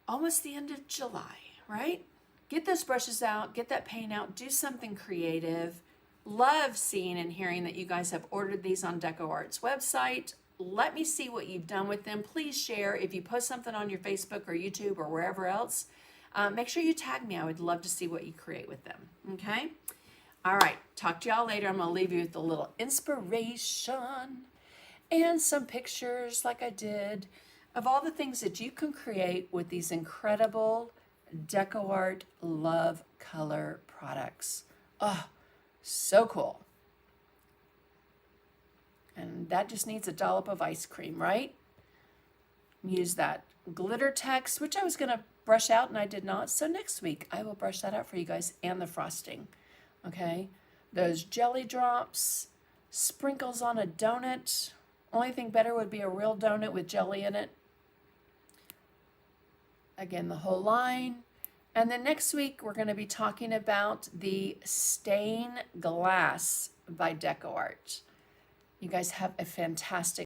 Almost the end of July, right? Get those brushes out, get that paint out, do something creative. Love seeing and hearing that you guys have ordered these on DecoArt's website. Let me see what you've done with them. Please share. If you post something on your Facebook or YouTube or wherever else, make sure you tag me. I would love to see what you create with them. Okay? All right. Talk to y'all later. I'm going to leave you with a little inspiration and some pictures like I did of all the things that you can create with these incredible DecoArt Love color products. Oh, so cool. And that just needs a dollop of ice cream, right? Use that glitter text, which I was going to brush out and I did not. So next week I will brush that out for you guys, and the frosting. Okay? Those jelly drops, sprinkles on a donut. Only thing better would be a real donut with jelly in it. Again, the whole line. And then next week we're going to be talking about the Stain Glass by DecoArt. You guys have a fantastic